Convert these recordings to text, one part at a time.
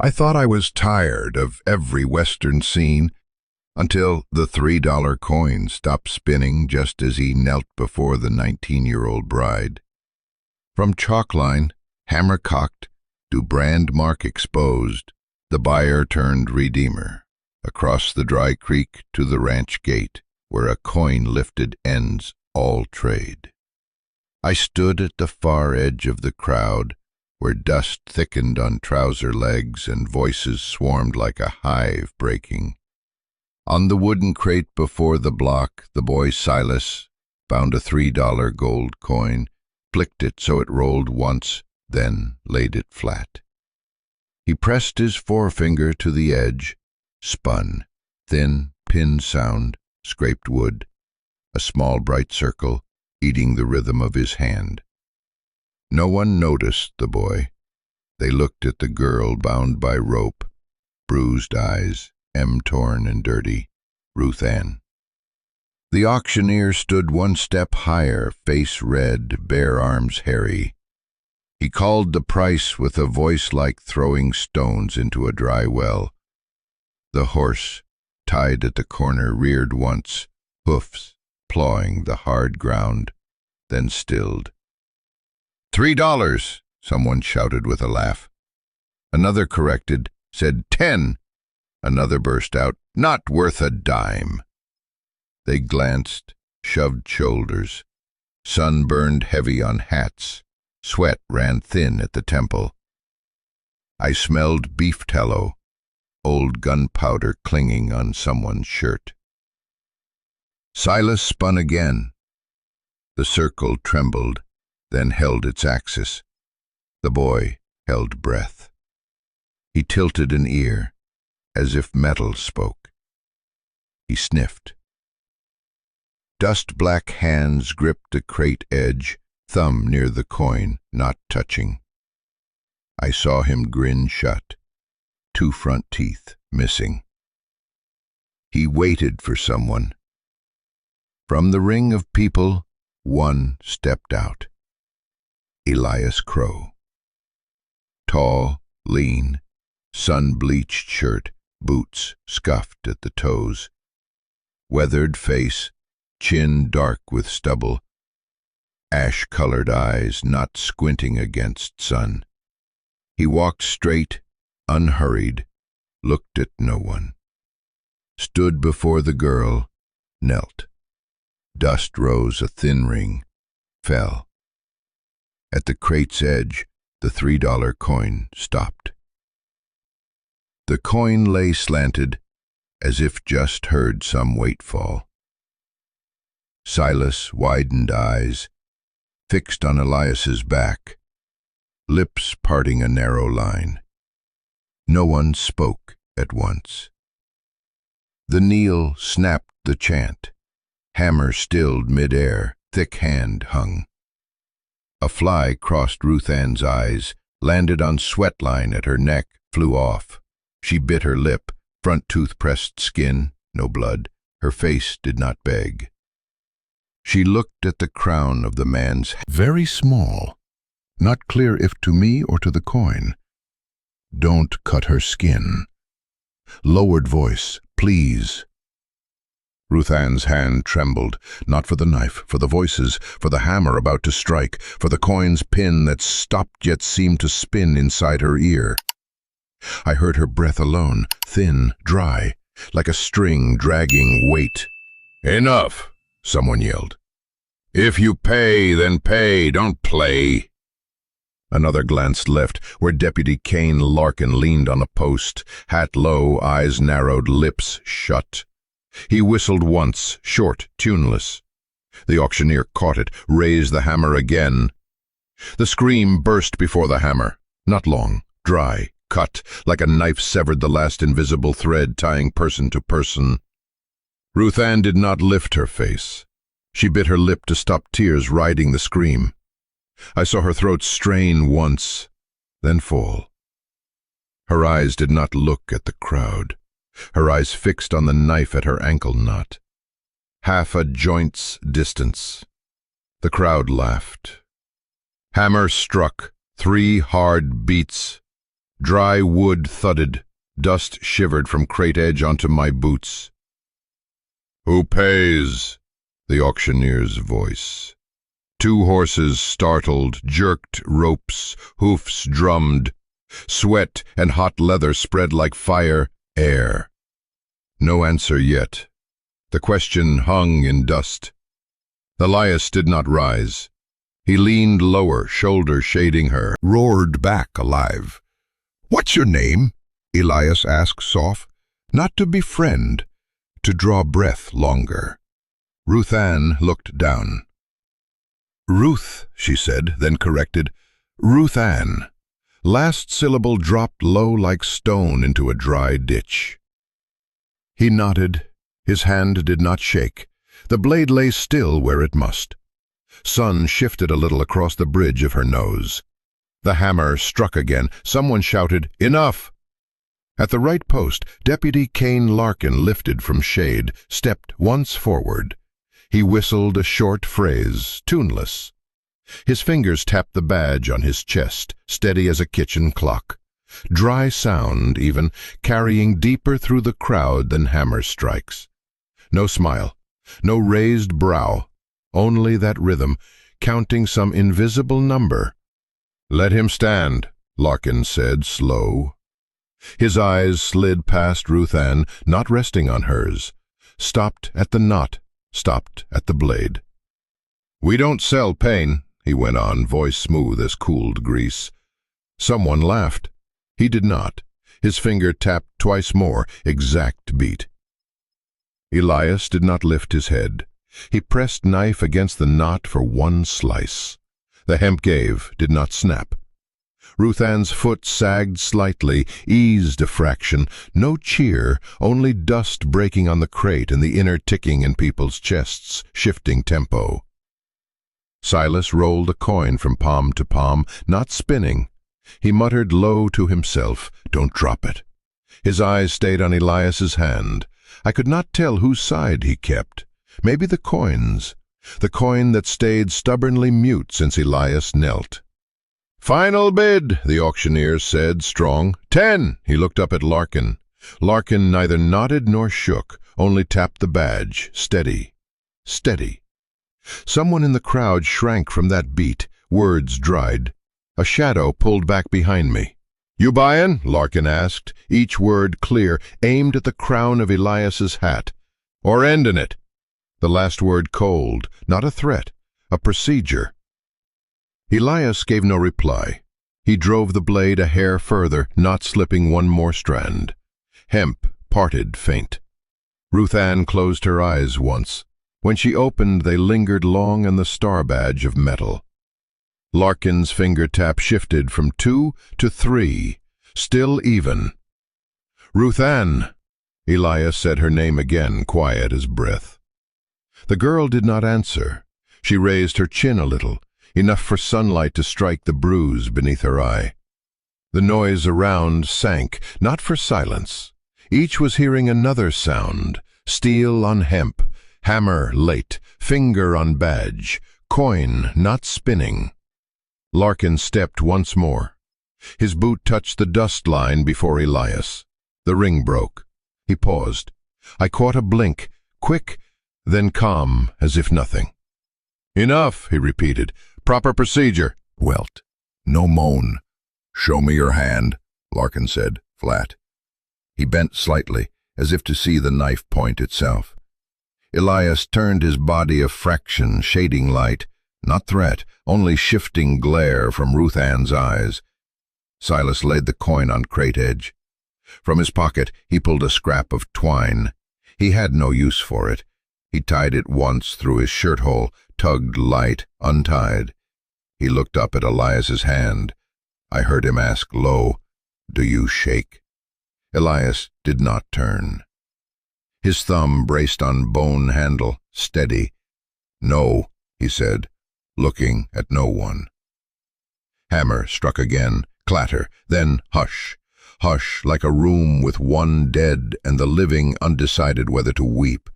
I thought I was tired of every Western scene until the $3 coin stopped spinning just as he knelt before the 19-year-old bride. From chalk line, hammer cocked, to brand mark exposed, the buyer turned redeemer, across the dry creek to the ranch gate, where a coin lifted ends all trade. I stood at the far edge of the crowd, where dust thickened on trouser legs and voices swarmed like a hive breaking. On the wooden crate before the block, the boy Silas found a $3 gold coin, flicked it so it rolled once, then laid it flat. He pressed his forefinger to the edge, spun, thin pin sound, scraped wood, a small bright circle, eating the rhythm of his hand. No one noticed the boy. They looked at the girl bound by rope, bruised eyes, torn and dirty, Ruth Ann. The auctioneer stood one step higher, face red, bare arms hairy. He called the price with a voice like throwing stones into a dry well. The horse, tied at the corner, reared once, hoofs pawing the hard ground, then stilled. $3, someone shouted with a laugh. Another corrected, said 10. Another burst out, not worth a dime. They glanced, shoved shoulders. Sun burned heavy on hats. Sweat ran thin at the temple. I smelled beef tallow, old gunpowder clinging on someone's shirt. Silas spun again. The circle trembled, then held its axis. The boy held breath. He tilted an ear, as if metal spoke. He sniffed. Dust-black hands gripped the crate edge, thumb near the coin, not touching. I saw him grin shut, 2 front teeth missing. He waited for someone. From the ring of people, one stepped out. Elias Crow. Tall, lean, sun-bleached shirt, boots scuffed at the toes. Weathered face, chin dark with stubble. Ash-colored eyes not squinting against sun. He walked straight, unhurried, looked at no one. Stood before the girl, knelt. Dust rose a thin ring, fell. At the crate's edge, the $3 coin stopped. The coin lay slanted, as if just heard some weight fall. Silas widened eyes, fixed on Elias's back, lips parting a narrow line. No one spoke at once. The kneel snapped the chant. Hammer stilled mid-air, thick hand hung. A fly crossed Ruth Ann's eyes, landed on sweat line at her neck, flew off. She bit her lip, front tooth pressed skin, no blood. Her face did not beg. She looked at the crown of the man's head. Very small, not clear if to me or to the coin. Don't cut her skin. Lowered voice, please. Ruth Ann's hand trembled, not for the knife, for the voices, for the hammer about to strike, for the coin's pin that stopped yet seemed to spin inside her ear. I heard her breath alone, thin, dry, like a string dragging weight. Enough, someone yelled. If you pay, then pay, don't play. Another glanced left, where Deputy Kane Larkin leaned on a post, hat low, eyes narrowed, lips shut. He whistled once, short, tuneless. The auctioneer caught it, raised the hammer again. The scream burst before the hammer, not long, dry, cut, like a knife severed the last invisible thread tying person to person. Ruth Ann did not lift her face. She bit her lip to stop tears riding the scream. I saw her throat strain once, then fall. Her eyes did not look at the crowd. Her eyes fixed on the knife at her ankle knot. Half a joint's distance. The crowd laughed. Hammer struck, 3 hard beats. Dry wood thudded. Dust shivered from crate edge onto my boots. "Who pays?" the auctioneer's voice. Two horses startled, jerked ropes, hoofs drummed. Sweat and hot leather spread like fire, air. No answer yet. The question hung in dust. Elias did not rise. He leaned lower, shoulder shading her. Roared back alive. "What's your name?" Elias asked soft. Not to befriend, to draw breath longer. Ruth Ann looked down. "Ruth," she said, then corrected. "Ruth Ann." Last syllable dropped low like stone into a dry ditch. He nodded. His hand did not shake. The blade lay still where it must. Sun shifted a little across the bridge of her nose. The hammer struck again. Someone shouted, "Enough!" At the right post, Deputy Kane Larkin lifted from shade, stepped once forward. He whistled a short phrase, tuneless. His fingers tapped the badge on his chest, steady as a kitchen clock. Dry sound, even, carrying deeper through the crowd than hammer strikes. No smile, no raised brow, only that rhythm, counting some invisible number. "Let him stand," Larkin said, slow. His eyes slid past Ruth Ann, not resting on hers. Stopped at the knot, stopped at the blade. "We don't sell pain," he went on, voice smooth as cooled grease. Someone laughed. He did not. His finger tapped twice more, exact beat. Elias did not lift his head. He pressed knife against the knot for one slice. The hemp gave, did not snap. Ruth Ann's foot sagged slightly, eased a fraction. No cheer, only dust breaking on the crate and the inner ticking in people's chests, shifting tempo. Silas rolled a coin from palm to palm, not spinning. He muttered low to himself, "Don't drop it." His eyes stayed on Elias's hand. I could not tell whose side he kept. Maybe the coin's. The coin that stayed stubbornly mute since Elias knelt. "Final bid," the auctioneer said, strong. 10. He looked up at Larkin. Larkin neither nodded nor shook, only tapped the badge, steady, steady. Someone in the crowd shrank from that beat, words dried. A shadow pulled back behind me. "You buyin'?" Larkin asked, each word clear, aimed at the crown of Elias's hat. "Or endin' it?" The last word cold, not a threat, a procedure. Elias gave no reply. He drove the blade a hair further, not slipping one more strand. Hemp parted faint. Ruth Ann closed her eyes once. When she opened, they lingered long in the star badge of metal. Larkin's finger tap shifted from 2 to 3, still even. "Ruth Ann!" Elias said her name again, quiet as breath. The girl did not answer. She raised her chin a little, enough for sunlight to strike the bruise beneath her eye. The noise around sank, not for silence. Each was hearing another sound, steel on hemp, hammer late, finger on badge, coin not spinning. Larkin stepped once more. His boot touched the dust line before Elias. The ring broke. He paused. I caught a blink, quick, then calm, as if nothing. "Enough," he repeated. "Proper procedure." "Welt. No moan." "Show me your hand," Larkin said, flat. He bent slightly, as if to see the knife point itself. Elias turned his body a fraction, shading light, not threat, only shifting glare from Ruth Ann's eyes. Silas laid the coin on crate edge. From his pocket he pulled a scrap of twine. He had no use for it. He tied it once through his shirt hole, tugged light, untied. He looked up at Elias's hand. I heard him ask low, "Do you shake?" Elias did not turn. His thumb braced on bone handle, steady. "No," he said, looking at no one. Hammer struck again, clatter, then hush. Hush, like a room with one dead and the living undecided whether to weep.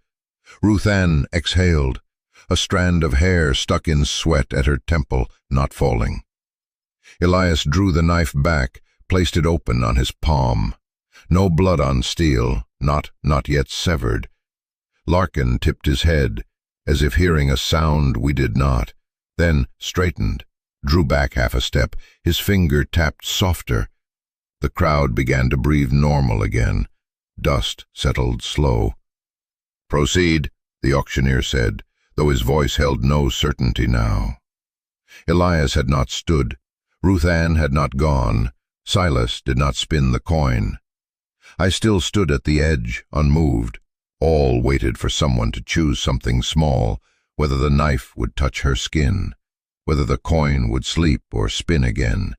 Ruth Ann exhaled. A strand of hair stuck in sweat at her temple, not falling. Elias drew the knife back, placed it open on his palm. No blood on steel, not yet severed. Larkin tipped his head, as if hearing a sound we did not, then straightened, drew back half a step, his finger tapped softer. The crowd began to breathe normal again. Dust settled slow. "Proceed," the auctioneer said, though his voice held no certainty now. Elias had not stood. Ruth Ann had not gone. Silas did not spin the coin. I still stood at the edge, unmoved. All waited for someone to choose something small, whether the knife would touch her skin, whether the coin would sleep or spin again.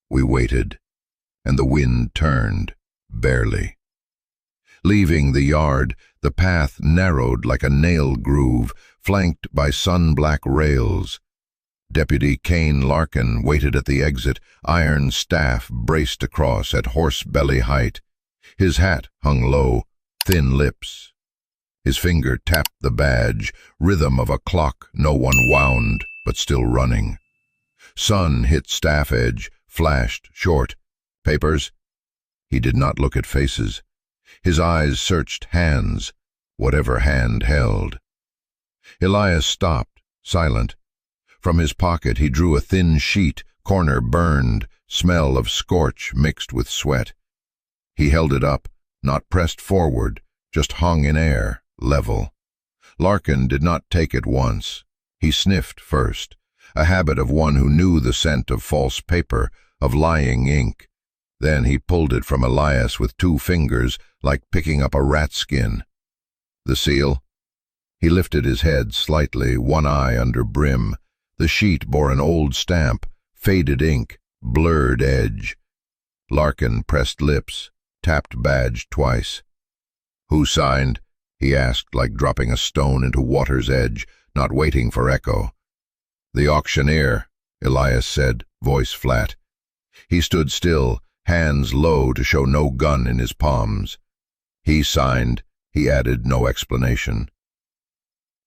We waited, and the wind turned, barely. Leaving the yard, the path narrowed like a nail groove, flanked by sun-black rails. Deputy Kane Larkin waited at the exit, iron staff braced across at horse-belly height. His hat hung low, thin lips. His finger tapped the badge, rhythm of a clock no one wound, but still running. Sun hit staff edge, flashed short. "Papers?" He did not look at faces. His eyes searched hands, whatever hand held. Elias stopped, silent. From his pocket he drew a thin sheet, corner burned, smell of scorch mixed with sweat. He held it up, not pressed forward, just hung in air, level. Larkin did not take it once. He sniffed first, a habit of one who knew the scent of false paper, of lying ink. Then he pulled it from Elias with 2 fingers, like picking up a rat skin. "The seal?" He lifted his head slightly, one eye under brim. The sheet bore an old stamp, faded ink, blurred edge. Larkin pressed lips, tapped badge twice. "Who signed?" he asked, like dropping a stone into water's edge, not waiting for echo. "The auctioneer," Elias said, voice flat. He stood still, hands low to show no gun in his palms. "He signed," he added, no explanation.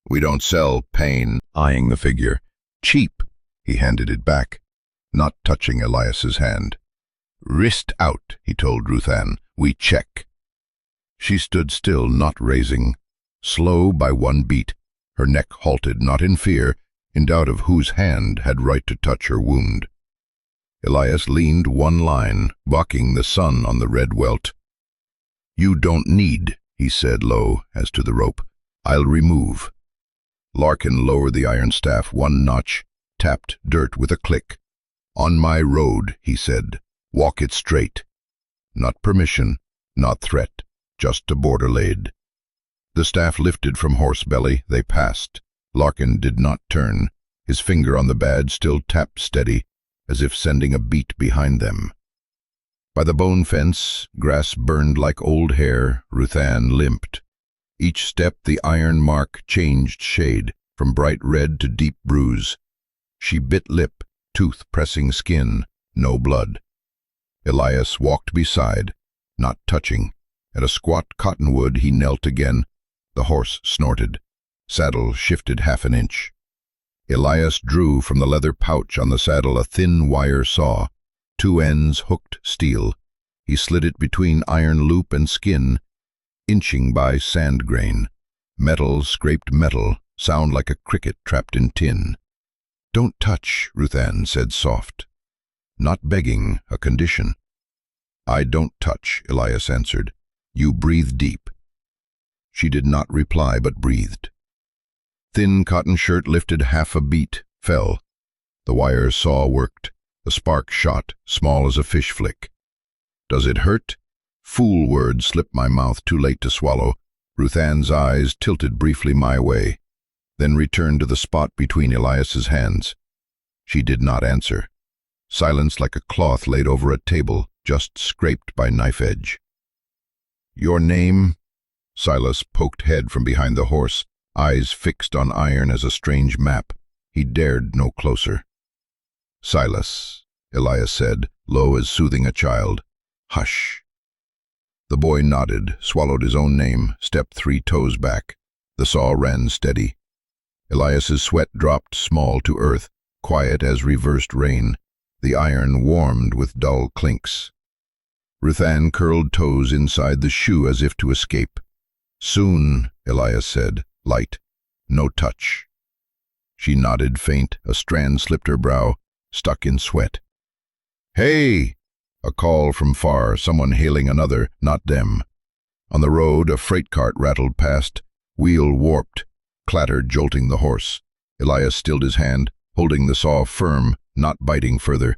"We don't sell pain," eyeing the figure. "Cheap." He handed it back, not touching Elias's hand. "Wrist out," he told Ruth Ann. "We check." She stood still, not raising, slow by one beat, her neck halted, not in fear, in doubt of whose hand had right to touch her wound. Elias leaned one line, bucking the sun on the red welt. "You don't need," he said low, as to the rope. "I'll remove." Larkin lowered the iron staff one notch, tapped dirt with a click. "On my road," he said. "Walk it straight." Not permission, not threat, just a border laid. The staff lifted from horse belly, they passed. Larkin did not turn. His finger on the badge still tapped steady, as if sending a beat behind them. By the bone fence, grass burned like old hair, Ruth Ann limped. Each step the iron mark changed shade, from bright red to deep bruise. She bit lip, tooth pressing skin, no blood. Elias walked beside, not touching. At a squat cottonwood he knelt again. The horse snorted. Saddle shifted half an inch. Elias drew from the leather pouch on the saddle a thin wire saw, 2 ends hooked steel. He slid it between iron loop and skin, inching by sand grain. Metal scraped metal, sound like a cricket trapped in tin. "Don't touch," Ruth Ann said soft. Not begging, a condition. "I don't touch," Elias answered. "You breathe deep." She did not reply, but breathed. Thin cotton shirt lifted half a beat, fell. The wire saw worked. A spark shot, small as a fish flick. "Does it hurt?" Fool word slipped my mouth, too late to swallow. Ruth Ann's eyes tilted briefly my way, then returned to the spot between Elias's hands. She did not answer. Silence like a cloth laid over a table, just scraped by knife edge. "Your name?" Silas poked head from behind the horse, eyes fixed on iron as a strange map. He dared no closer. "Silas," Elias said, low as soothing a child. "Hush." The boy nodded, swallowed his own name, stepped 3 toes back. The saw ran steady. Elias's sweat dropped small to earth, quiet as reversed rain. The iron warmed with dull clinks. Ruth Ann curled toes inside the shoe as if to escape. "Soon," Elias said, light. "No touch." She nodded, faint. A strand slipped her brow, stuck in sweat. "Hey!" A call from far, someone hailing another, not them. On the road, a freight cart rattled past, wheel warped, clattered, jolting the horse. Elias stilled his hand, holding the saw firm, not biting further.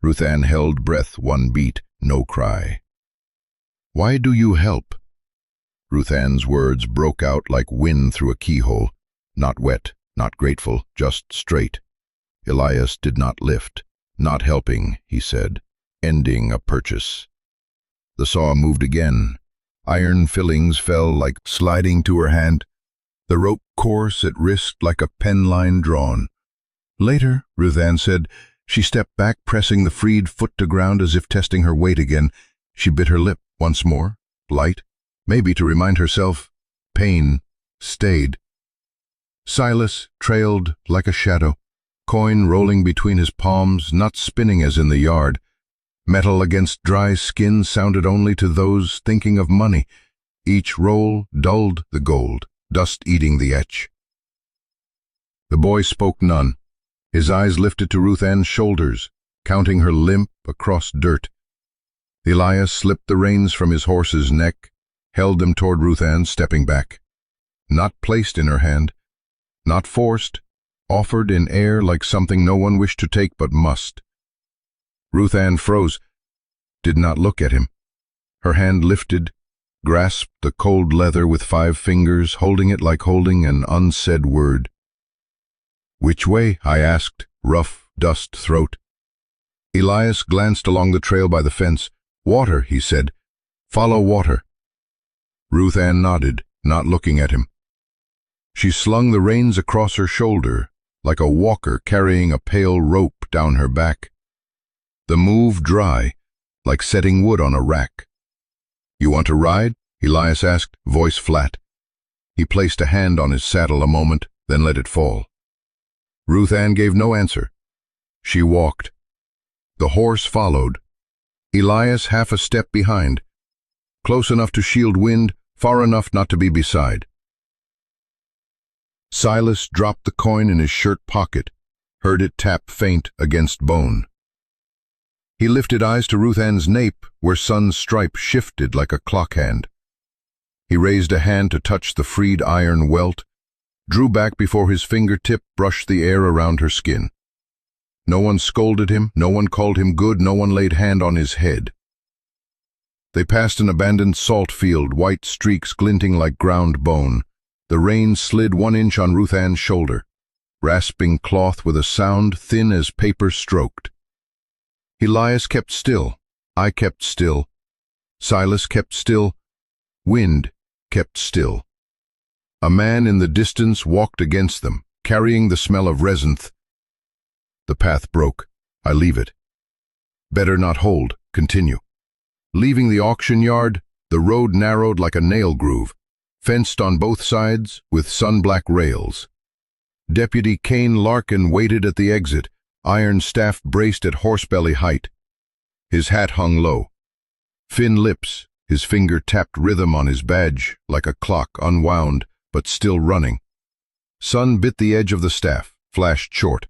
Ruth Ann held breath, one beat, no cry. "Why do you help?" Ruth Ann's words broke out like wind through a keyhole, not wet, not grateful, just straight. Elias did not lift. "Not helping," he said, "ending a purchase." The saw moved again. Iron fillings fell like sliding to her hand, the rope coarse at wrist like a pen line drawn. "Later," Ruth Ann said. She stepped back, pressing the freed foot to ground as if testing her weight again. She bit her lip once more, light, maybe to remind herself. Pain stayed. Silas trailed like a shadow, coin rolling between his palms, not spinning as in the yard. Metal against dry skin sounded only to those thinking of money. Each roll dulled the gold, dust eating the etch. The boy spoke none. His eyes lifted to Ruth Ann's shoulders, counting her limp across dirt. Elias slipped the reins from his horse's neck, held them toward Ruth Ann, stepping back. Not placed in her hand, not forced, offered in air like something no one wished to take but must. Ruth Ann froze, did not look at him. Her hand lifted, grasped the cold leather with 5 fingers, holding it like holding an unsaid word. "Which way?" I asked, rough, dust throat. Elias glanced along the trail by the fence. "Water," he said. "Follow water." Ruth Ann nodded, not looking at him. She slung the reins across her shoulder, like a walker carrying a pale rope down her back. The move dry, like setting wood on a rack. "You want to ride?" Elias asked, voice flat. He placed a hand on his saddle a moment, then let it fall. Ruth Ann gave no answer. She walked. The horse followed. Elias half a step behind, close enough to shield wind, far enough not to be beside. Silas dropped the coin in his shirt pocket, heard it tap faint against bone. He lifted eyes to Ruth Ann's nape, where sun's stripe shifted like a clock hand. He raised a hand to touch the freed iron welt, drew back before his fingertip brushed the air around her skin. No one scolded him, no one called him good, no one laid hand on his head. They passed an abandoned salt field, white streaks glinting like ground bone. The rein slid 1 inch on Ruth Ann's shoulder, rasping cloth with a sound thin as paper stroked. Elias kept still. I kept still. Silas kept still. Wind kept still. A man in the distance walked against them, carrying the smell of resin. The path broke. I leave it. Better not hold, continue. Leaving the auction yard, the road narrowed like a nail groove, fenced on both sides with sun-black rails. Deputy Kane Larkin waited at the exit, iron staff braced at horsebelly height. His hat hung low. Thin lips, his finger tapped rhythm on his badge, like a clock unwound, but still running. Sun bit the edge of the staff, flashed short.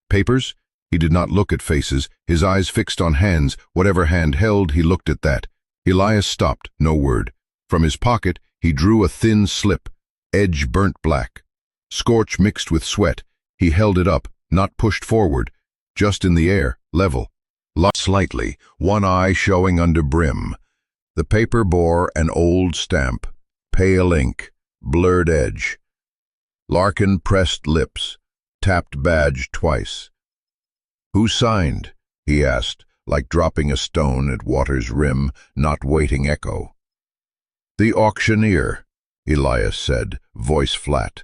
Papers? He did not look at faces, his eyes fixed on hands. Whatever hand held, he looked at that. Elias stopped, no word. From his pocket, he drew a thin slip, edge burnt black. Scorch mixed with sweat. He held it up, not pushed forward, just in the air, level. Locked slightly, one eye showing under brim. The paper bore an old stamp, pale ink, blurred edge. Larkin pressed lips, tapped badge twice. "Who signed?" he asked, like dropping a stone at water's rim, not waiting echo. "The auctioneer," Elias said, voice flat.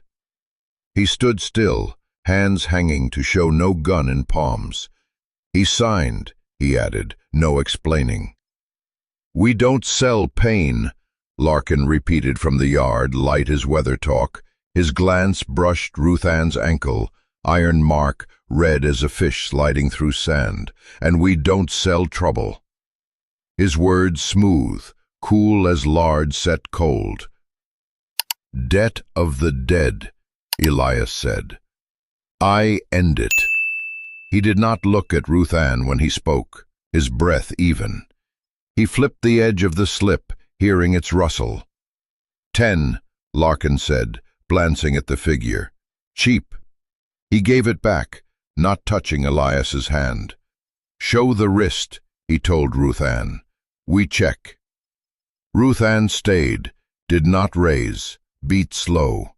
He stood still, hands hanging to show no gun in palms. "He signed," he added, no explaining. "We don't sell pain," Larkin repeated from the yard, light as weather talk. His glance brushed Ruth Ann's ankle, iron mark, red as a fish sliding through sand. "And we don't sell trouble." his words smooth, cool as lard set cold. "Debt of the dead," Elias said. "I end it." He did not look at Ruth Ann when he spoke, his breath even. He flipped the edge of the slip, hearing its rustle. "10," Larkin said, glancing at the figure. "Cheap." He gave it back, not touching Elias's hand. "Show the wrist," he told Ruth Ann. "We check." Ruth Ann stayed, did not raise, beat slow.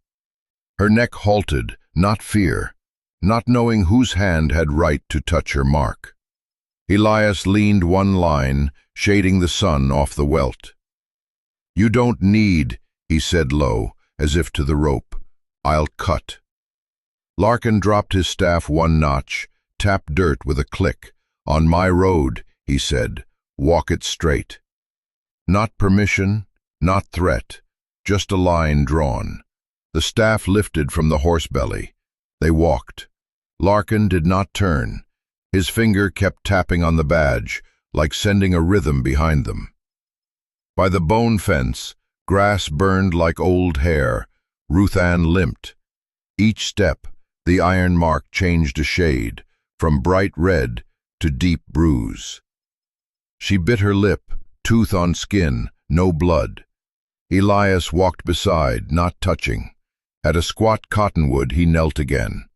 Her neck halted, not fear, not knowing whose hand had right to touch her mark. Elias leaned one line, shading the sun off the welt. "You don't need," he said low, as if to the rope. "I'll cut." Larkin dropped his staff one notch, tapped dirt with a click. "On my road," he said. "Walk it straight." Not permission, not threat, just a line drawn. The staff lifted from the horse belly. They walked. Larkin did not turn. His finger kept tapping on the badge, like sending a rhythm behind them. By the bone fence, grass burned like old hair. Ruth Ann limped. Each step, the iron mark changed a shade, from bright red to deep bruise. She bit her lip, tooth on skin, no blood. Elias walked beside, not touching. At a squat cottonwood he knelt again.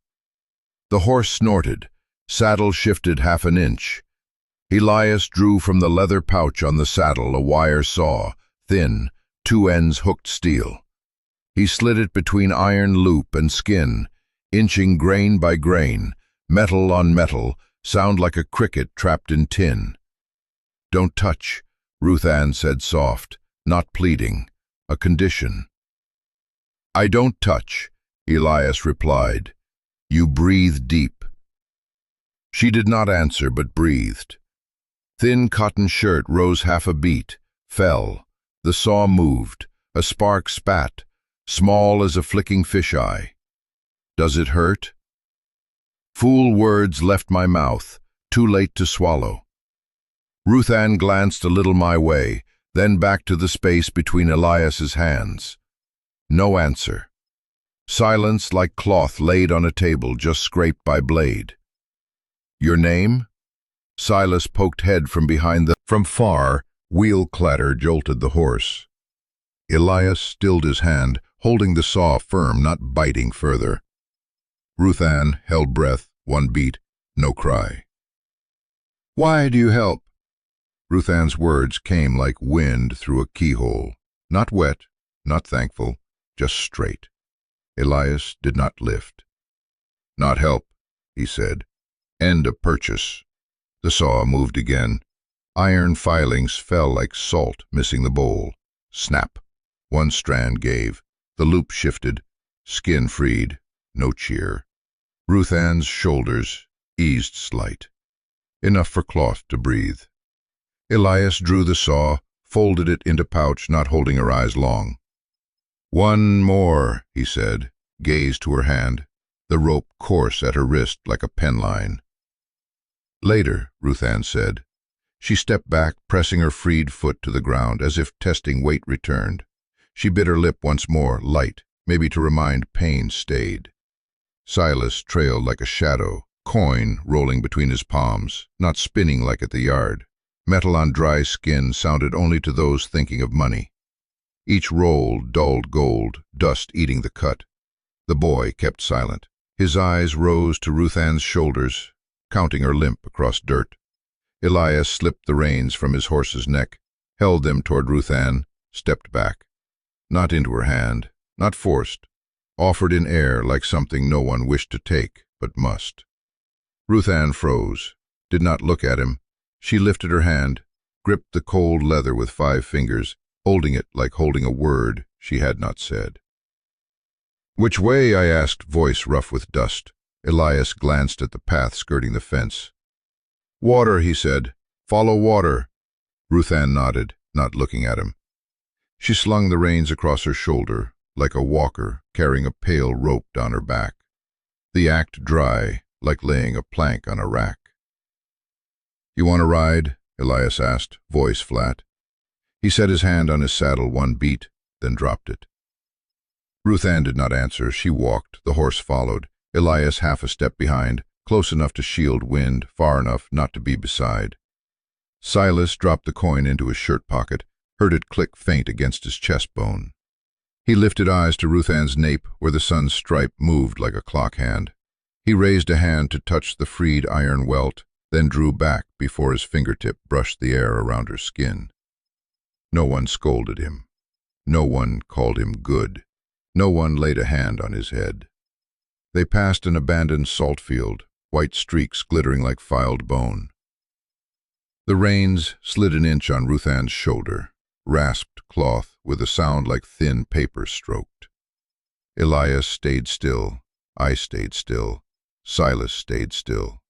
The horse snorted, saddle shifted half an inch. Elias drew from the leather pouch on the saddle a wire saw, thin, two ends hooked steel. He slid it between iron loop and skin, inching grain by grain, metal on metal, sound like a cricket trapped in tin. "Don't touch," Ruth Ann said soft, not pleading, a condition. "I don't touch," Elias replied. "You breathe deep." She did not answer, but breathed. Thin cotton shirt rose half a beat, fell. The saw moved. A spark spat, small as a flicking fisheye. "Does it hurt?" Fool words left my mouth, too late to swallow. Ruth Ann glanced a little my way, then back to the space between Elias's hands. No answer. Silence like cloth laid on a table just scraped by blade. "Your name?" Silas poked head from behind the... From far, wheel clatter jolted the horse. Elias stilled his hand, holding the saw firm, not biting further. Ruth Ann held breath, one beat, no cry. "Why do you help?" Ruth Ann's words came like wind through a keyhole. Not wet, not thankful, just straight. Elias did not lift. "Not help," he said. "End a purchase." The saw moved again. Iron filings fell like salt missing the bowl. Snap. One strand gave. The loop shifted. Skin freed. No cheer. Ruth Ann's shoulders eased slight. Enough for cloth to breathe. Elias drew the saw, folded it into pouch, not holding her eyes long. "One more," he said, gazed to her hand, the rope coarse at her wrist like a penline. "Later," Ruth Ann said. She stepped back, pressing her freed foot to the ground, as if testing weight returned. She bit her lip once more, light, maybe to remind pain stayed. Silas trailed like a shadow, coin rolling between his palms, not spinning like at the yard. Metal on dry skin sounded only to those thinking of money. Each roll dulled gold, dust eating the cut. The boy kept silent. His eyes rose to Ruth Ann's shoulders, counting her limp across dirt. Elias slipped the reins from his horse's neck, held them toward Ruth Ann, stepped back. Not into her hand, not forced, offered in air like something no one wished to take, but must. Ruth Ann froze, did not look at him. She lifted her hand, gripped the cold leather with 5 fingers, holding it like holding a word she had not said. "Which way?" I asked, voice rough with dust. Elias glanced at the path skirting the fence. "Water," he said. "Follow water." Ruth Ann nodded, not looking at him. She slung the reins across her shoulder, like a walker carrying a pail rope down her back. The act dry, like laying a plank on a rack. "You want to ride?" Elias asked, voice flat. He set his hand on his saddle one beat, then dropped it. Ruth Ann did not answer. She walked. The horse followed, Elias half a step behind, close enough to shield wind, far enough not to be beside. Silas dropped the coin into his shirt pocket, heard it click faint against his chest bone. He lifted eyes to Ruth Ann's nape, where the sun's stripe moved like a clock hand. He raised a hand to touch the freed iron welt, then drew back before his fingertip brushed the air around her skin. No one scolded him. No one called him good. No one laid a hand on his head. They passed an abandoned salt field, white streaks glittering like filed bone. The reins slid an inch on Ruth Ann's shoulder, rasped cloth with a sound like thin paper stroked. Elias stayed still. I stayed still. Silas stayed still.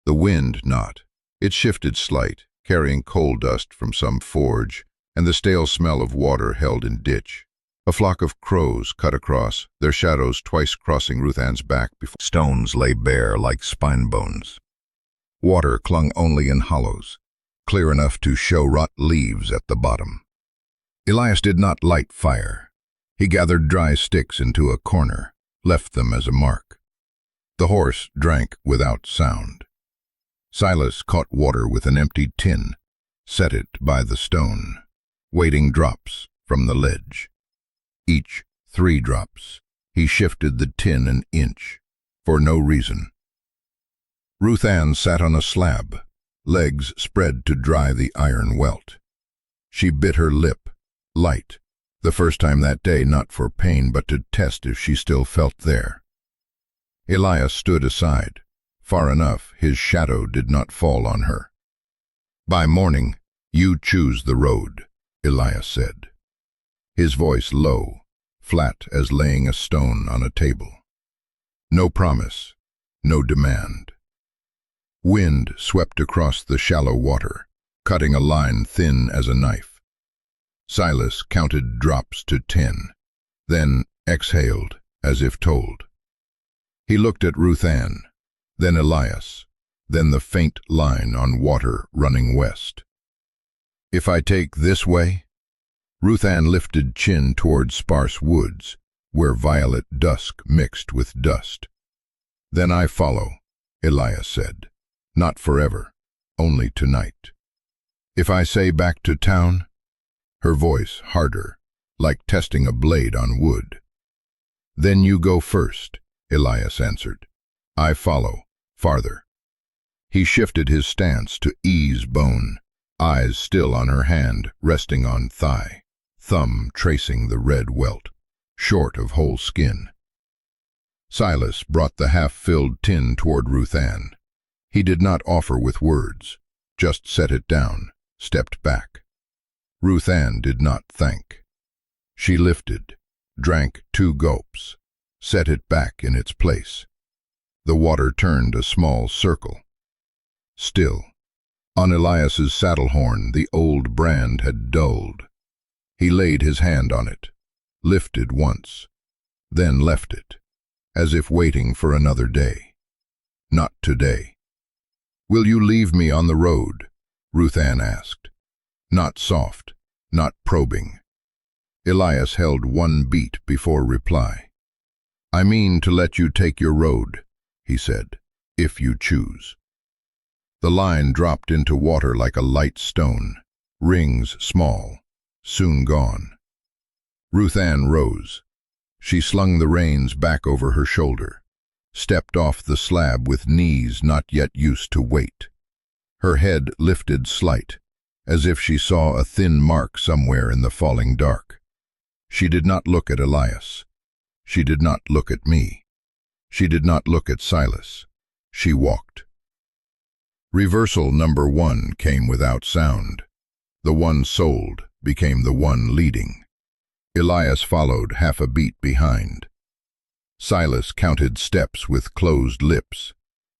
The wind not. It shifted slight, carrying coal dust from some forge, and the stale smell of water held in ditch. A flock of crows cut across, their shadows twice crossing Ruth Ann's back before stones lay bare like spine bones. Water clung only in hollows, clear enough to show rot leaves at the bottom. Elias did not light fire. He gathered dry sticks into a corner, left them as a mark. The horse drank without sound. Silas caught water with an empty tin, set it by the stone, waiting drops from the ledge. Each 3 drops. He shifted the tin an inch, for no reason. Ruth Ann sat on a slab, legs spread to dry the iron welt. She bit her lip, light, the first time that day, not for pain but to test if she still felt there. Elias stood aside. Far enough, his shadow did not fall on her. By morning, you choose the road, Elias said. His voice low, flat as laying a stone on a table. No promise, no demand. Wind swept across the shallow water, cutting a line thin as a knife. Silas counted drops to 10, then exhaled as if told. He looked at Ruth Ann, then Elias, then the faint line on water running west. If I take this way? Ruth Ann lifted chin toward sparse woods, where violet dusk mixed with dust. Then I follow, Elias said. Not forever, only tonight. If I say back to town? Her voice harder, like testing a blade on wood. Then you go first, Elias answered. I follow, farther. He shifted his stance to ease bone, eyes still on her hand, resting on thigh, thumb tracing the red welt, short of whole skin. Silas brought the half-filled tin toward Ruth Ann. He did not offer with words, just set it down, stepped back. Ruth Ann did not thank. She lifted, drank 2 gulps, set it back in its place. The water turned a small circle. Still, on Elias's saddle horn the old brand had dulled. He laid his hand on it, lifted once, then left it, as if waiting for another day. Not today. Will you leave me on the road? Ruth Ann asked. Not soft, not probing. Elias held 1 beat before reply. I mean to let you take your road, he said, if you choose. The line dropped into water like a light stone, rings small, soon gone. Ruth Ann rose. She slung the reins back over her shoulder, stepped off the slab with knees not yet used to weight. Her head lifted slight, as if she saw a thin mark somewhere in the falling dark. She did not look at Elias. She did not look at me. She did not look at Silas. She walked. Reversal number 1 came without sound. The one sold became the one leading. Elias followed half a beat behind. Silas counted steps with closed lips.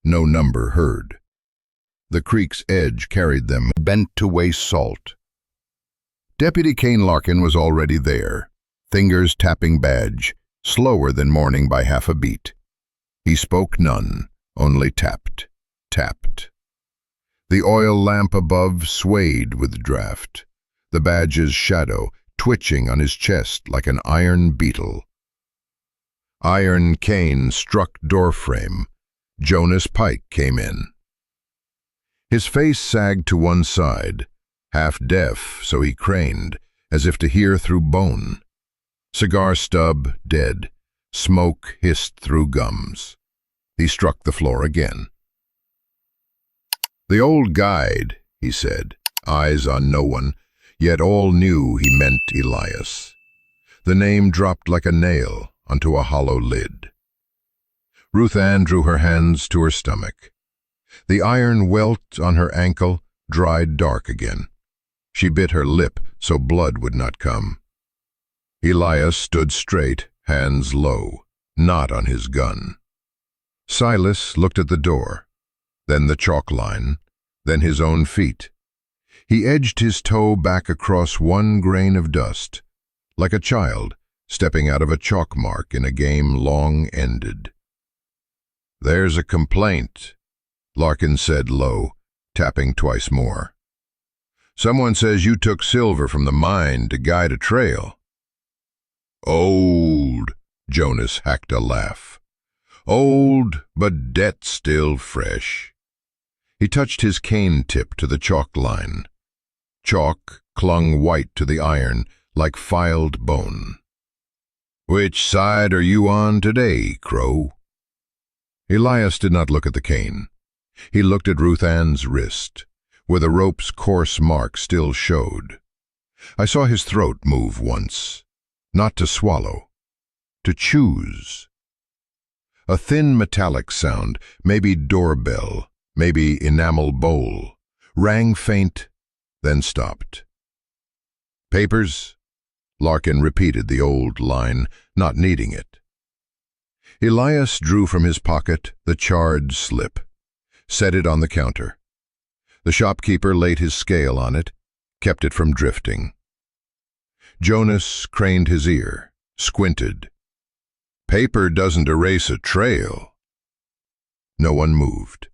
No number heard. The creek's edge carried them, bent to waste salt. Deputy Kane Larkin was already there, fingers tapping badge, slower than morning by half a beat. He spoke none, only tapped, tapped. The oil lamp above swayed with draught, the badge's shadow twitching on his chest like an iron beetle. Iron cane struck doorframe. Jonas Pike came in. His face sagged to one side, half deaf, so he craned, as if to hear through bone. Cigar stub dead, smoke hissed through gums. He struck the floor again. "The old guide," he said, eyes on no one, yet all knew he meant Elias. The name dropped like a nail onto a hollow lid. Ruth Ann drew her hands to her stomach. The iron welt on her ankle dried dark again. She bit her lip so blood would not come. Elias stood straight, hands low, not on his gun. Silas looked at the door, then the chalk line, then his own feet. He edged his toe back across one grain of dust, like a child stepping out of a chalk mark in a game long ended. "There's a complaint," Larkin said low, tapping twice more. "Someone says you took silver from the mine to guide a trail." "Old," Jonas hacked a laugh. "Old, but debt still fresh." He touched his cane tip to the chalk line. Chalk clung white to the iron like filed bone. "Which side are you on today, Crow?" Elias did not look at the cane. He looked at Ruth Ann's wrist, where the rope's coarse mark still showed. I saw his throat move once, not to swallow, to choose. A thin metallic sound, maybe doorbell, maybe enamel bowl, rang faint, then stopped. "Papers?" Larkin repeated the old line, not needing it. Elias drew from his pocket the charred slip, set it on the counter. The shopkeeper laid his scale on it, kept it from drifting. Jonas craned his ear, squinted. "Paper doesn't erase a trail." No one moved.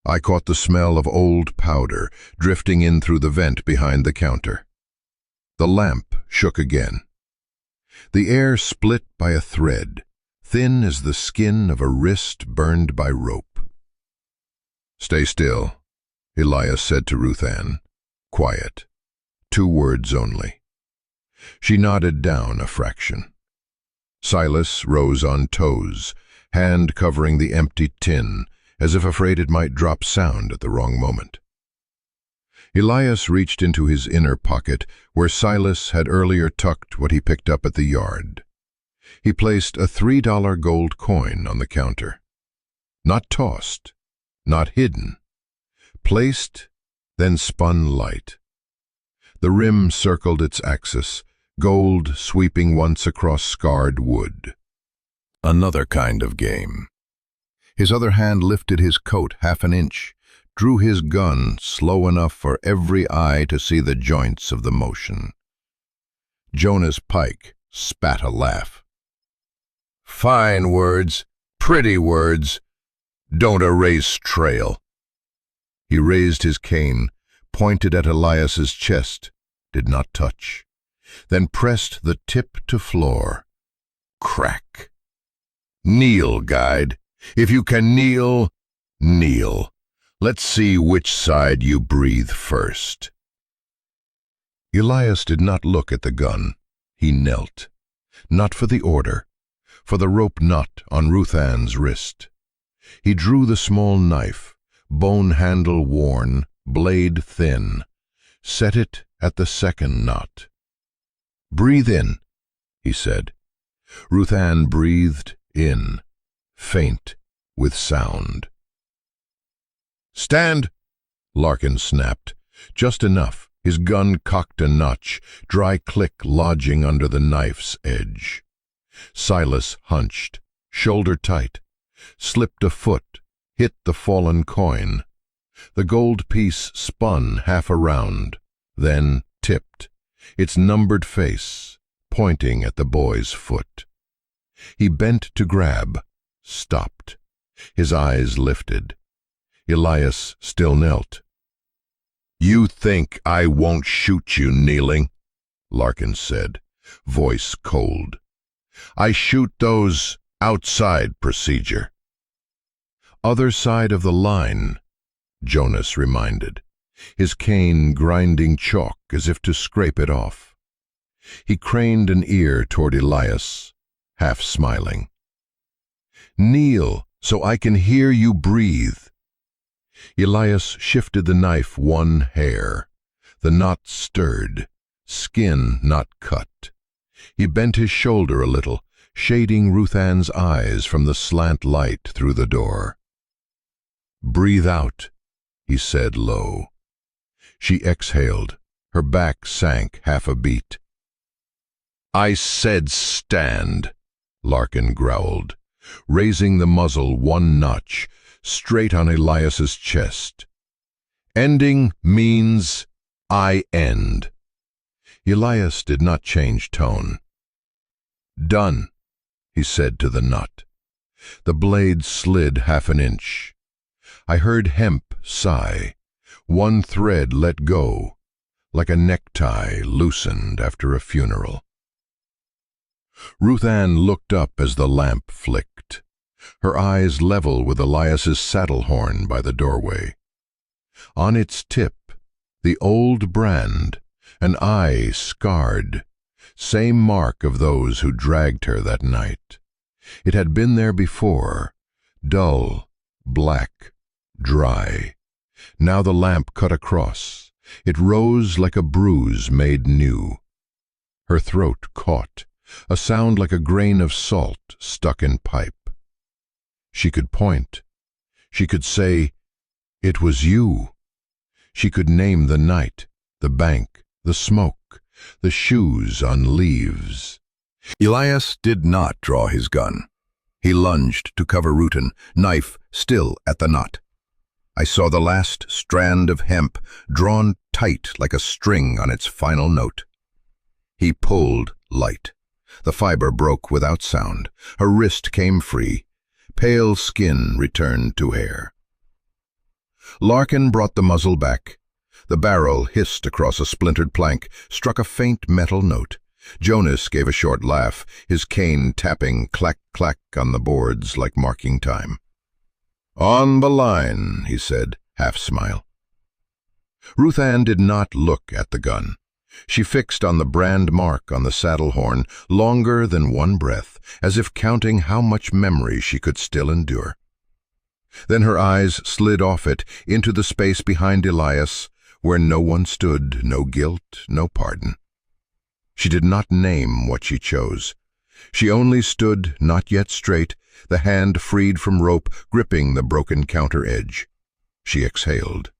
I caught the smell of old powder drifting in through the vent behind the counter. The lamp shook again. The air split by a thread, thin as the skin of a wrist burned by rope. "Stay still," Elias said to Ruth Ann. Quiet. 2 words only. She nodded down a fraction. Silas rose on toes, hand covering the empty tin, as if afraid it might drop sound at the wrong moment. Elias reached into his inner pocket, where Silas had earlier tucked what he picked up at the yard. He placed a $3 gold coin on the counter. Not tossed, not hidden. Placed, then spun light. The rim circled its axis, gold sweeping once across scarred wood. Another kind of game. His other hand lifted his coat half an inch, drew his gun slow enough for every eye to see the joints of the motion. Jonas Pike spat a laugh. "Fine words, pretty words. Don't erase trail." He raised his cane, pointed at Elias's chest, did not touch, then pressed the tip to floor. Crack. "Kneel, guide. If you can kneel, kneel. Let's see which side you breathe first." Elias did not look at the gun. He knelt. Not for the order, for the rope knot on Ruth Ann's wrist. He drew the small knife, bone handle worn, blade thin, set it at the second knot. "Breathe in," he said. Ruth Ann breathed in, faint with sound. "Stand!" Larkin snapped. Just enough, his gun cocked a notch, dry click lodging under the knife's edge. Silas hunched, shoulder tight, slipped a foot, hit the fallen coin. The gold piece spun half around, then tipped, its numbered face pointing at the boy's foot. He bent to grab, stopped. His eyes lifted. Elias still knelt, You think I won't shoot you kneeling? Larkin said, voice cold. I shoot those outside procedure. Other side of the line, Jonas reminded, his cane grinding chalk as if to scrape it off. He craned an ear toward Elias, half smiling. Kneel so I can hear you breathe. Elias shifted the knife one hair. The knot stirred, skin not cut. He bent his shoulder a little, shading Ruth Ann's eyes from the slant light through the door. Breathe out, he said low. She exhaled. Her back sank half a beat. I said stand, Larkin growled, raising the muzzle one notch, straight on Elias's chest. Ending means I end. Elias did not change tone. Done, he said to the knot. The blade slid half an inch. I heard hemp sigh, one thread let go, like a necktie loosened after a funeral. Ruth Ann looked up as the lamp flicked, her eyes level with Elias's saddle horn by the doorway. On its tip, the old brand, an eye scarred, same mark of those who dragged her that night. It had been there before, dull, black, dry. Now the lamp cut across. It rose like a bruise made new. Her throat caught, a sound like a grain of salt stuck in pipe. She could point. She could say, "It was you." She could name the night, the bank, the smoke, the shoes on leaves. Elias did not draw his gun. He lunged to cover Rutan, knife still at the knot. I saw the last strand of hemp drawn tight like a string on its final note. He pulled light. The fiber broke without sound. Her wrist came free. Pale skin returned to hair. Larkin brought the muzzle back. The barrel hissed across a splintered plank, struck a faint metal note. Jonas gave a short laugh, his cane tapping clack-clack on the boards like marking time. On the line, he said, half-smile. Ruth Ann did not look at the gun. She fixed on the brand mark on the saddle horn longer than one breath, as if counting how much memory she could still endure. Then her eyes slid off it into the space behind Elias, where no one stood, no guilt, no pardon. She did not name what she chose. She only stood, not yet straight, the hand freed from rope, gripping the broken counter edge. She exhaled.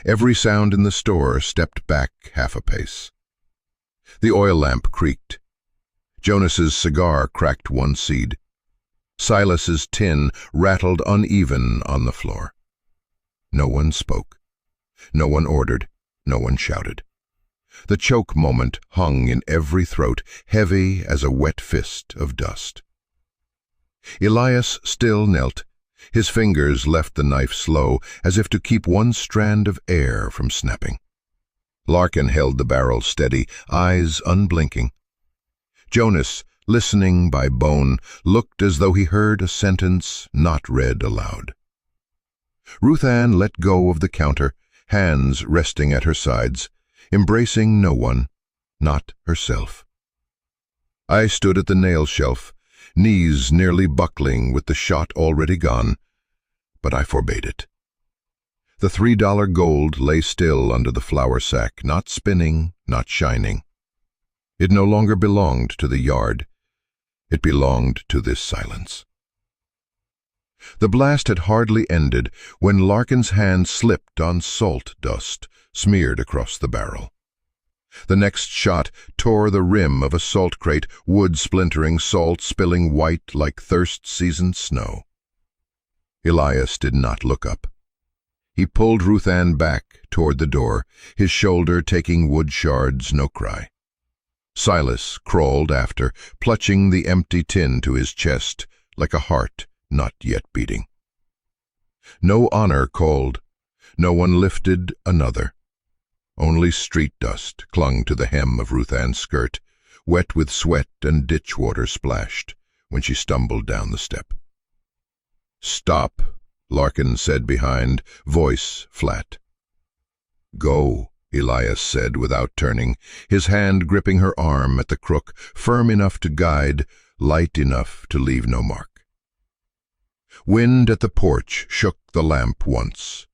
Every sound in the store stepped back half a pace. The oil lamp creaked. Jonas's cigar cracked one seed. Silas's tin rattled uneven on the floor. No one spoke. No one ordered. No one shouted. The choke moment hung in every throat, heavy as a wet fist of dust. Elias still knelt. His fingers left the knife slow, as if to keep one strand of air from snapping. Larkin held the barrel steady, eyes unblinking. Jonas, listening by bone, looked as though he heard a sentence not read aloud. Ruth Ann let go of the counter, hands resting at her sides, embracing no one, not herself. I stood at the nail shelf, knees nearly buckling with the shot already gone, but I forbade it. The $3 gold lay still under the flour sack, not spinning, not shining. It no longer belonged to the yard. It belonged to this silence. The blast had hardly ended when Larkin's hand slipped on salt dust smeared across the barrel. The next shot tore the rim of a salt crate, wood splintering, salt spilling white like thirst-seasoned snow. Elias did not look up. He pulled Ruth Ann back toward the door, his shoulder taking wood shards, no cry. Silas crawled after, clutching the empty tin to his chest like a heart not yet beating. No honor called, No one lifted another. Only street dust clung to the hem of Ruth Ann's skirt, wet with sweat and ditch water splashed when she stumbled down the step. "Stop," Larkin said behind, voice flat. "Go," Elias said without turning, his hand gripping her arm at the crook, firm enough to guide, light enough to leave no mark. Wind at the porch shook the lamp once.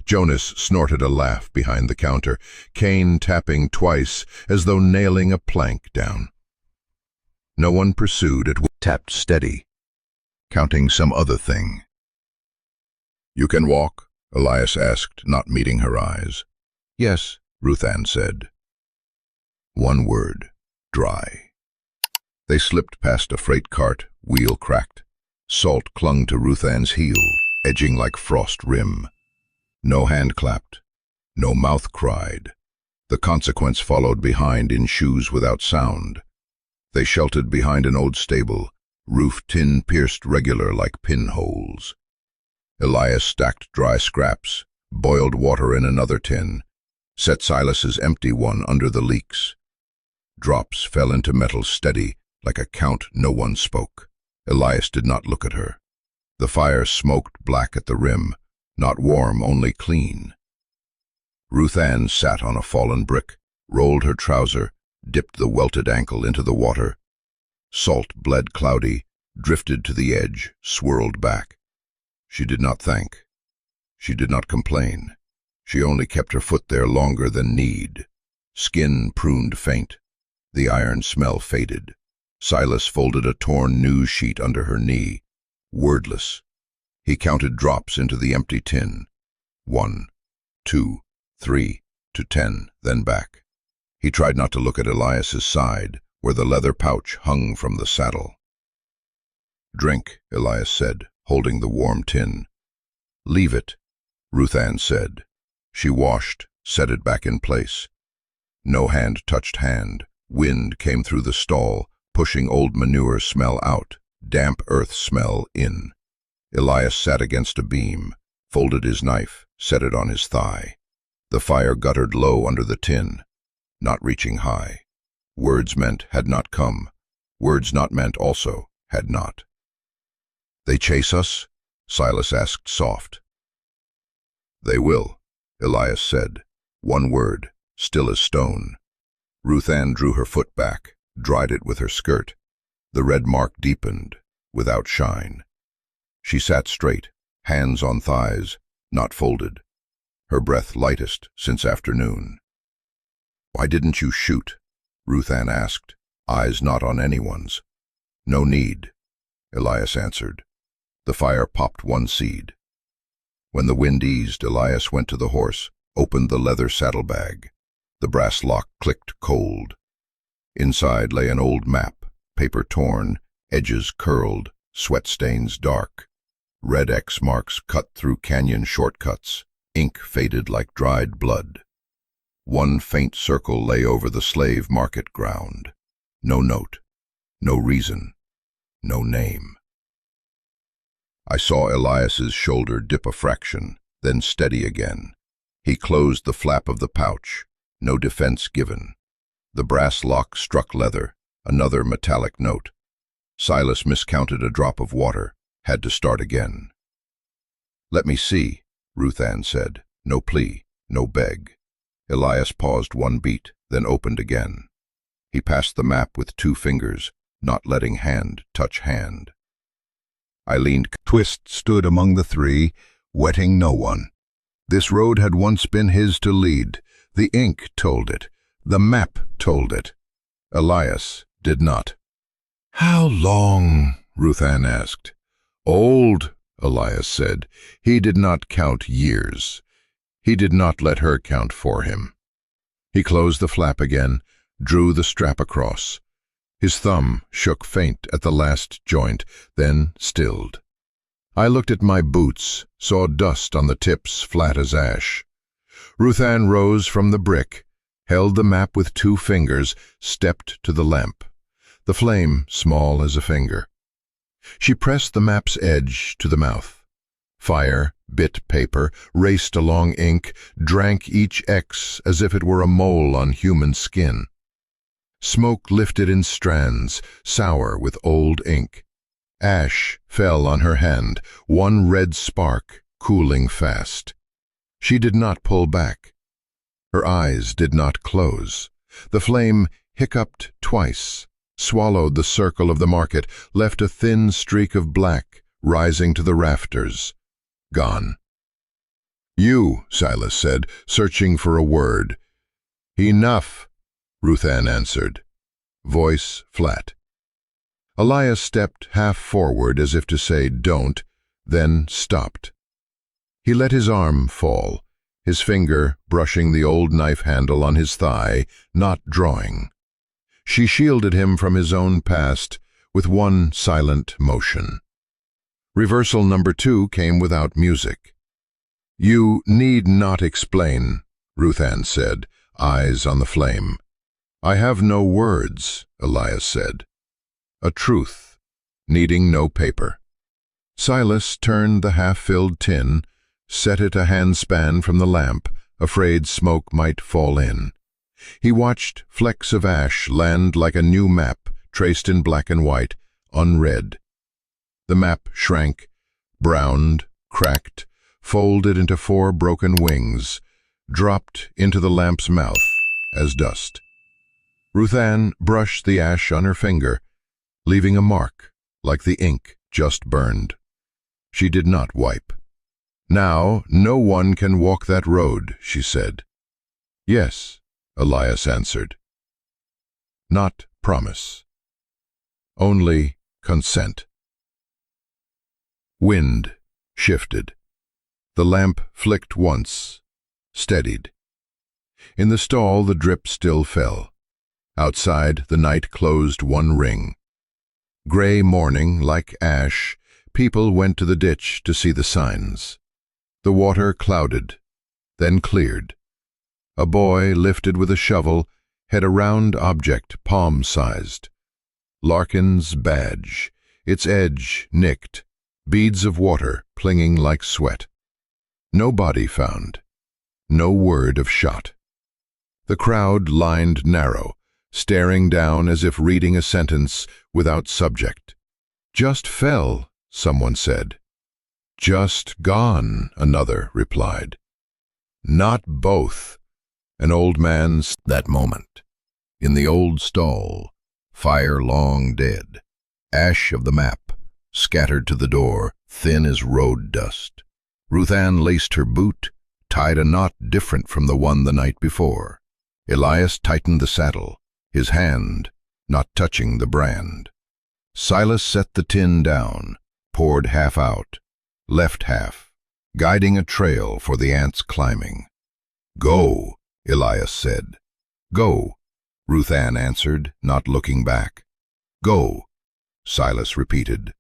Jonas snorted a laugh behind the counter, cane tapping twice as though nailing a plank down. No one pursued, it tapped steady, counting some other thing. "You can walk?" Elias asked, not meeting her eyes. "Yes," Ruth Ann said. One word, dry. They slipped past a freight cart, wheel cracked. Salt clung to Ruth Ann's heel, edging like frost rim. No hand clapped, no mouth cried. The consequence followed behind in shoes without sound. They sheltered behind an old stable, roof tin pierced regular like pinholes. Elias stacked dry scraps, boiled water in another tin, set Silas's empty one under the leaks. Drops fell into metal steady, like a count. No one spoke. Elias did not look at her. The fire smoked black at the rim, not warm, only clean. Ruth Ann sat on a fallen brick, rolled her trouser, dipped the welted ankle into the water. Salt bled cloudy, drifted to the edge, swirled back. She did not thank. She did not complain. She only kept her foot there longer than need. Skin pruned faint. The iron smell faded. Silas folded a torn news sheet under her knee. Wordless. He counted drops into the empty tin. 1, 2, 3, to 10, then back. He tried not to look at Elias's side, where the leather pouch hung from the saddle. "Drink," Elias said, holding the warm tin. "Leave it," Ruth Ann said. She washed, set it back in place. No hand touched hand. Wind came through the stall, pushing old manure smell out, damp earth smell in. Elias sat against a beam, folded his knife, set it on his thigh. The fire guttered low under the tin, not reaching high. Words meant had not come. Words not meant also had not. "They chase us?" Silas asked soft. "They will," Elias said. One word, still as stone. Ruth Ann drew her foot back, dried it with her skirt. The red mark deepened, without shine. She sat straight, hands on thighs, not folded. Her breath lightest since afternoon. "Why didn't you shoot?" Ruth Ann asked, eyes not on anyone's. "No need," Elias answered. The fire popped one seed. When the wind eased, Elias went to the horse, opened the leather saddlebag. The brass lock clicked cold. Inside lay an old map, paper torn, edges curled, sweat stains dark. Red X marks cut through canyon shortcuts, ink faded like dried blood. One faint circle lay over the slave market ground. No note, no reason, no name. I saw Elias's shoulder dip a fraction, then steady again. He closed the flap of the pouch, no defense given. The brass lock struck leather, another metallic note. Silas miscounted a drop of water, had to start again. "Let me see," Ruth Ann said. No plea, no beg. Elias paused one beat, then opened again. He passed the map with 2 fingers, not letting hand touch hand. I leaned. Twist stood among the 3, wetting no one. This road had once been his to lead. The ink told it. The map told it. Elias did not. "How long?" Ruth Ann asked. "Old," Elias said. He did not count years. He did not let her count for him. He closed the flap again, drew the strap across. His thumb shook faint at the last joint, then stilled. I looked at my boots, saw dust on the tips flat as ash. Ruth Ann rose from the brick, held the map with 2 fingers, stepped to the lamp. The flame small as a finger. She pressed the map's edge to the mouth. Fire bit paper, raced along ink, drank each X as if it were a mole on human skin. Smoke lifted in strands, sour with old ink. Ash fell on her hand, one red spark, cooling fast. She did not pull back. Her eyes did not close. The flame hiccuped twice, swallowed the circle of the market, left a thin streak of black rising to the rafters. Gone. "You," Silas said, searching for a word. "Enough," Ruth Ann answered, voice flat. Elias stepped half forward as if to say don't, then stopped. He let his arm fall, his finger brushing the old knife handle on his thigh, not drawing. She shielded him from his own past with one silent motion. Reversal number 2 came without music. "You need not explain," Ruth Ann said, eyes on the flame. "I have no words," Elias said. A truth, needing no paper. Silas turned the half-filled tin, set it a handspan from the lamp, afraid smoke might fall in. He watched flecks of ash land like a new map, traced in black and white, unread. The map shrank, browned, cracked, folded into 4 broken wings, dropped into the lamp's mouth as dust. Ruth Ann brushed the ash on her finger, leaving a mark like the ink just burned. She did not wipe. "Now no one can walk that road," she said. "Yes," Elias answered. Not promise. Only consent. Wind shifted. The lamp flicked once, steadied. In the stall the drip still fell. Outside the night closed one ring. Gray morning, like ash, people went to the ditch to see the signs. The water clouded, then cleared. A boy, lifted with a shovel, had a round object palm-sized. Larkin's badge, its edge nicked, beads of water clinging like sweat. No body found, no word of shot. The crowd lined narrow, staring down as if reading a sentence without subject. "Just fell," someone said. "Just gone," another replied. "Not both," an old man said that moment. In the old stall, fire long dead, ash of the map, scattered to the door, thin as road dust. Ruth Ann laced her boot, tied a knot different from the one the night before. Elias tightened the saddle, his hand not touching the brand. Silas set the tin down, poured half out, left half, guiding a trail for the ants climbing. "Go," Elias said. "Go," Ruth Ann answered, not looking back. "Go," Silas repeated.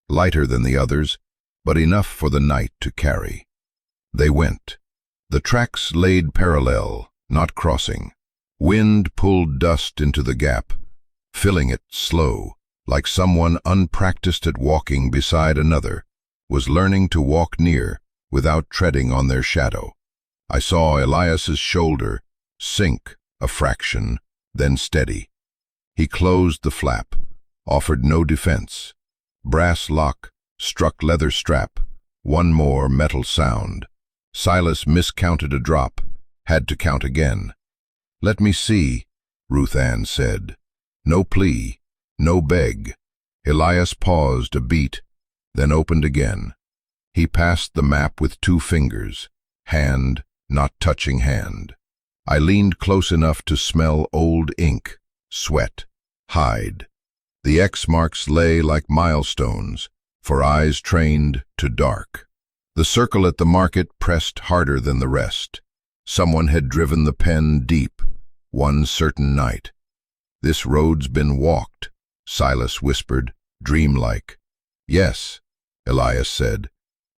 Lighter than the others, but enough for the night to carry. They went. The tracks laid parallel, not crossing. Wind pulled dust into the gap, filling it slow, like someone unpracticed at walking beside another, was learning to walk near without treading on their shadow. I saw Elias's shoulder sink a fraction, then steady. He closed the flap, offered no defense. Brass lock struck leather strap, one more metal sound. Silas miscounted a drop, had to count again. "Let me see," Ruth Ann said. No plea, no beg. Elias paused a beat, then opened again. He passed the map with 2 fingers, hand not touching hand. I leaned close enough to smell old ink, sweat, hide. The X marks lay like milestones, for eyes trained to dark. The circle at the market pressed harder than the rest. Someone had driven the pen deep, one certain night. "This road's been walked," Silas whispered, dreamlike. "Yes," Elias said.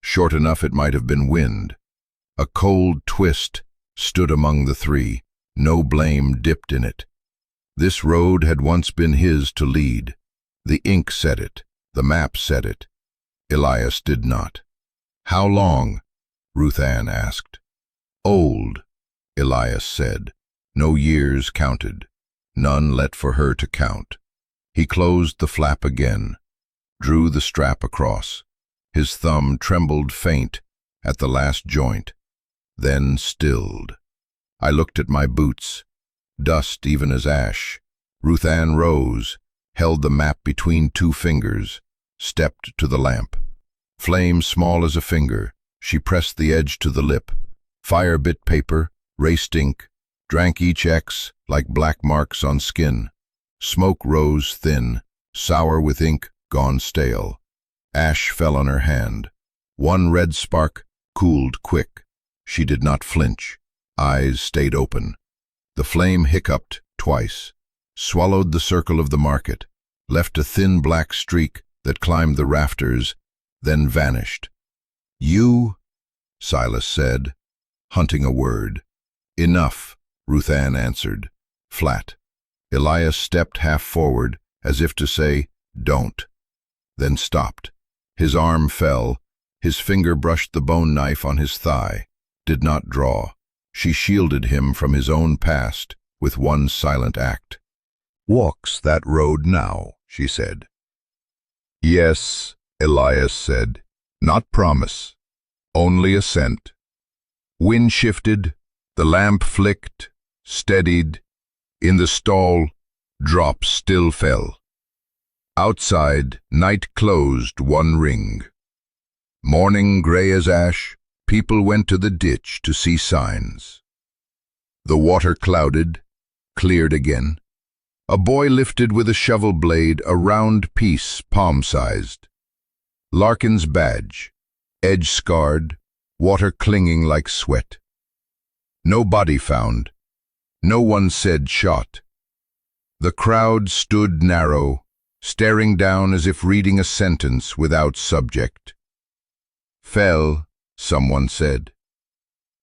Short enough it might have been wind. A cold twist stood among the 3, no blame dipped in it. This road had once been his to lead. The ink said it, the map said it. Elias did not. How long? Ruth Ann asked. Old, Elias said. No years counted, none let for her to count. He closed the flap again, drew the strap across. His thumb trembled faint at the last joint, then stilled. I looked at my boots, dust even as ash. Ruth Ann rose, held the map between two fingers, stepped to the lamp. Flame small as a finger, she pressed the edge to the lip. Fire bit paper, raced ink, drank each X like black marks on skin. Smoke rose thin, sour with ink gone stale. Ash fell on her hand. One red spark cooled quick. She did not flinch. Eyes stayed open. The flame hiccuped twice, swallowed the circle of the market, left a thin black streak that climbed the rafters, then vanished. You, Silas said, hunting a word. Enough, Ruth Ann answered, flat. Elias stepped half forward, as if to say, don't, then stopped. His arm fell, his finger brushed the bone knife on his thigh, did not draw. She shielded him from his own past with one silent act. Walks that road now, she said. Yes, Elias said, not promise, only assent. Wind shifted, the lamp flicked, steadied. In the stall, drops still fell. Outside, night closed one ring. Morning gray as ash, people went to the ditch to see signs. The water clouded, cleared again. A boy lifted with a shovel blade a round piece palm-sized. Larkin's badge, edge scarred, water clinging like sweat. No body found. No one said shot. The crowd stood narrow, staring down as if reading a sentence without subject. Fell, someone said.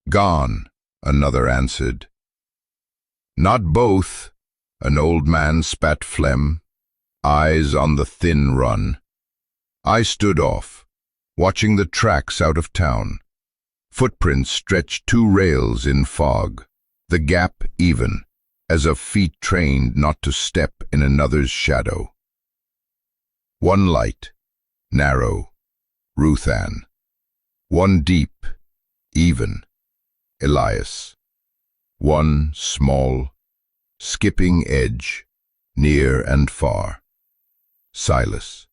Gone, another answered. Not both, an old man spat phlegm, eyes on the thin run. I stood off, watching the tracks out of town. Footprints stretched 2 rails in fog, the gap even, as of feet trained not to step in another's shadow. One light, narrow, Ruth Ann. One deep, even, Elias. One small, skipping edge, near and far, Silas.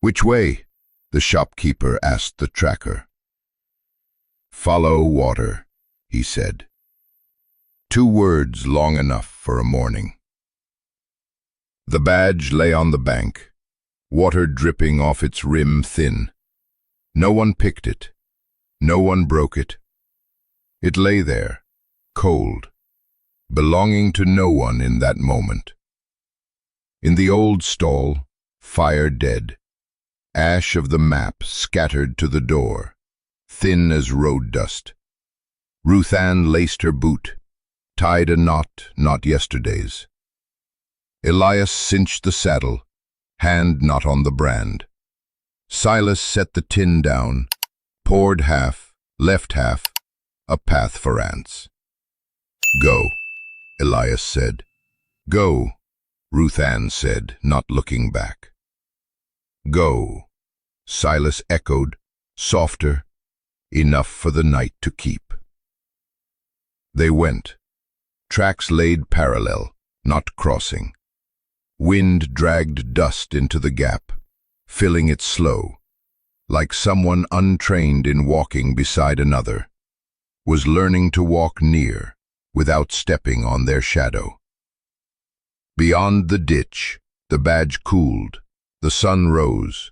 Which way? The shopkeeper asked the tracker. Follow water, he said. 2 words long enough for a morning. The badge lay on the bank, water dripping off its rim thin. No one picked it. No one broke it. It lay there, cold, belonging to no one in that moment. In the old stall, fire dead, ash of the map scattered to the door, thin as road dust. Ruth Ann laced her boot, tied a knot not yesterday's. Elias cinched the saddle, hand not on the brand. Silas set the tin down, poured half, left half, a path for ants. Go, Elias said. Go, Ruth Ann said, not looking back. Go, Silas echoed, softer, enough for the night to keep. They went, tracks laid parallel, not crossing. Wind dragged dust into the gap, filling it slow, like someone untrained in walking beside another, was learning to walk near without stepping on their shadow. Beyond the ditch, the badge cooled, the sun rose.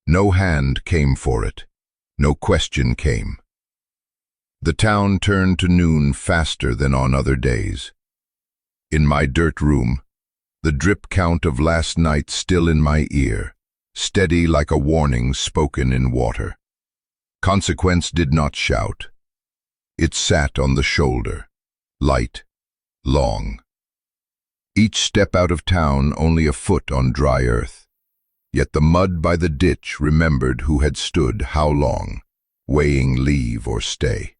No hand came for it, no question came. The town turned to noon faster than on other days. In my dirt room, the drip count of last night still in my ear, steady like a warning spoken in water. Consequence did not shout. It sat on the shoulder, light, long. Each step out of town only a foot on dry earth. Yet the mud by the ditch remembered who had stood how long, weighing leave or stay.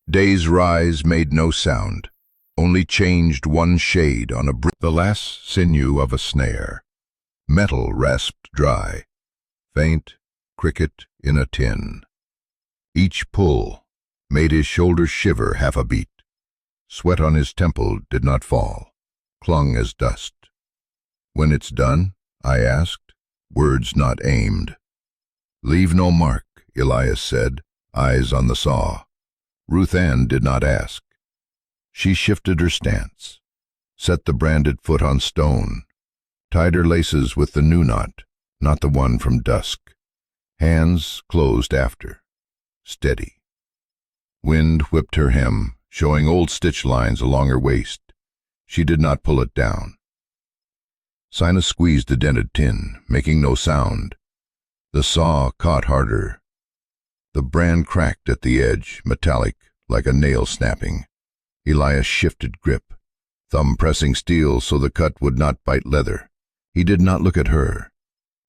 Day's rise made no sound, only changed one shade on the last sinew of a snare. Metal rasped dry, faint cricket in a tin. Each pull made his shoulders shiver half a beat. Sweat on his temple did not fall, clung as dust. When it's done, I asked, words not aimed. Leave no mark, Elias said, eyes on the saw. Ruth Ann did not ask. She shifted her stance, set the branded foot on stone, tied her laces with the new knot, not the one from dusk. Hands closed after, steady. Wind whipped her hem, showing old stitch lines along her waist. She did not pull it down. Silas squeezed the dented tin, making no sound. The saw caught harder. The brand cracked at the edge, metallic, like a nail snapping. Elias shifted grip, thumb pressing steel so the cut would not bite leather. He did not look at her.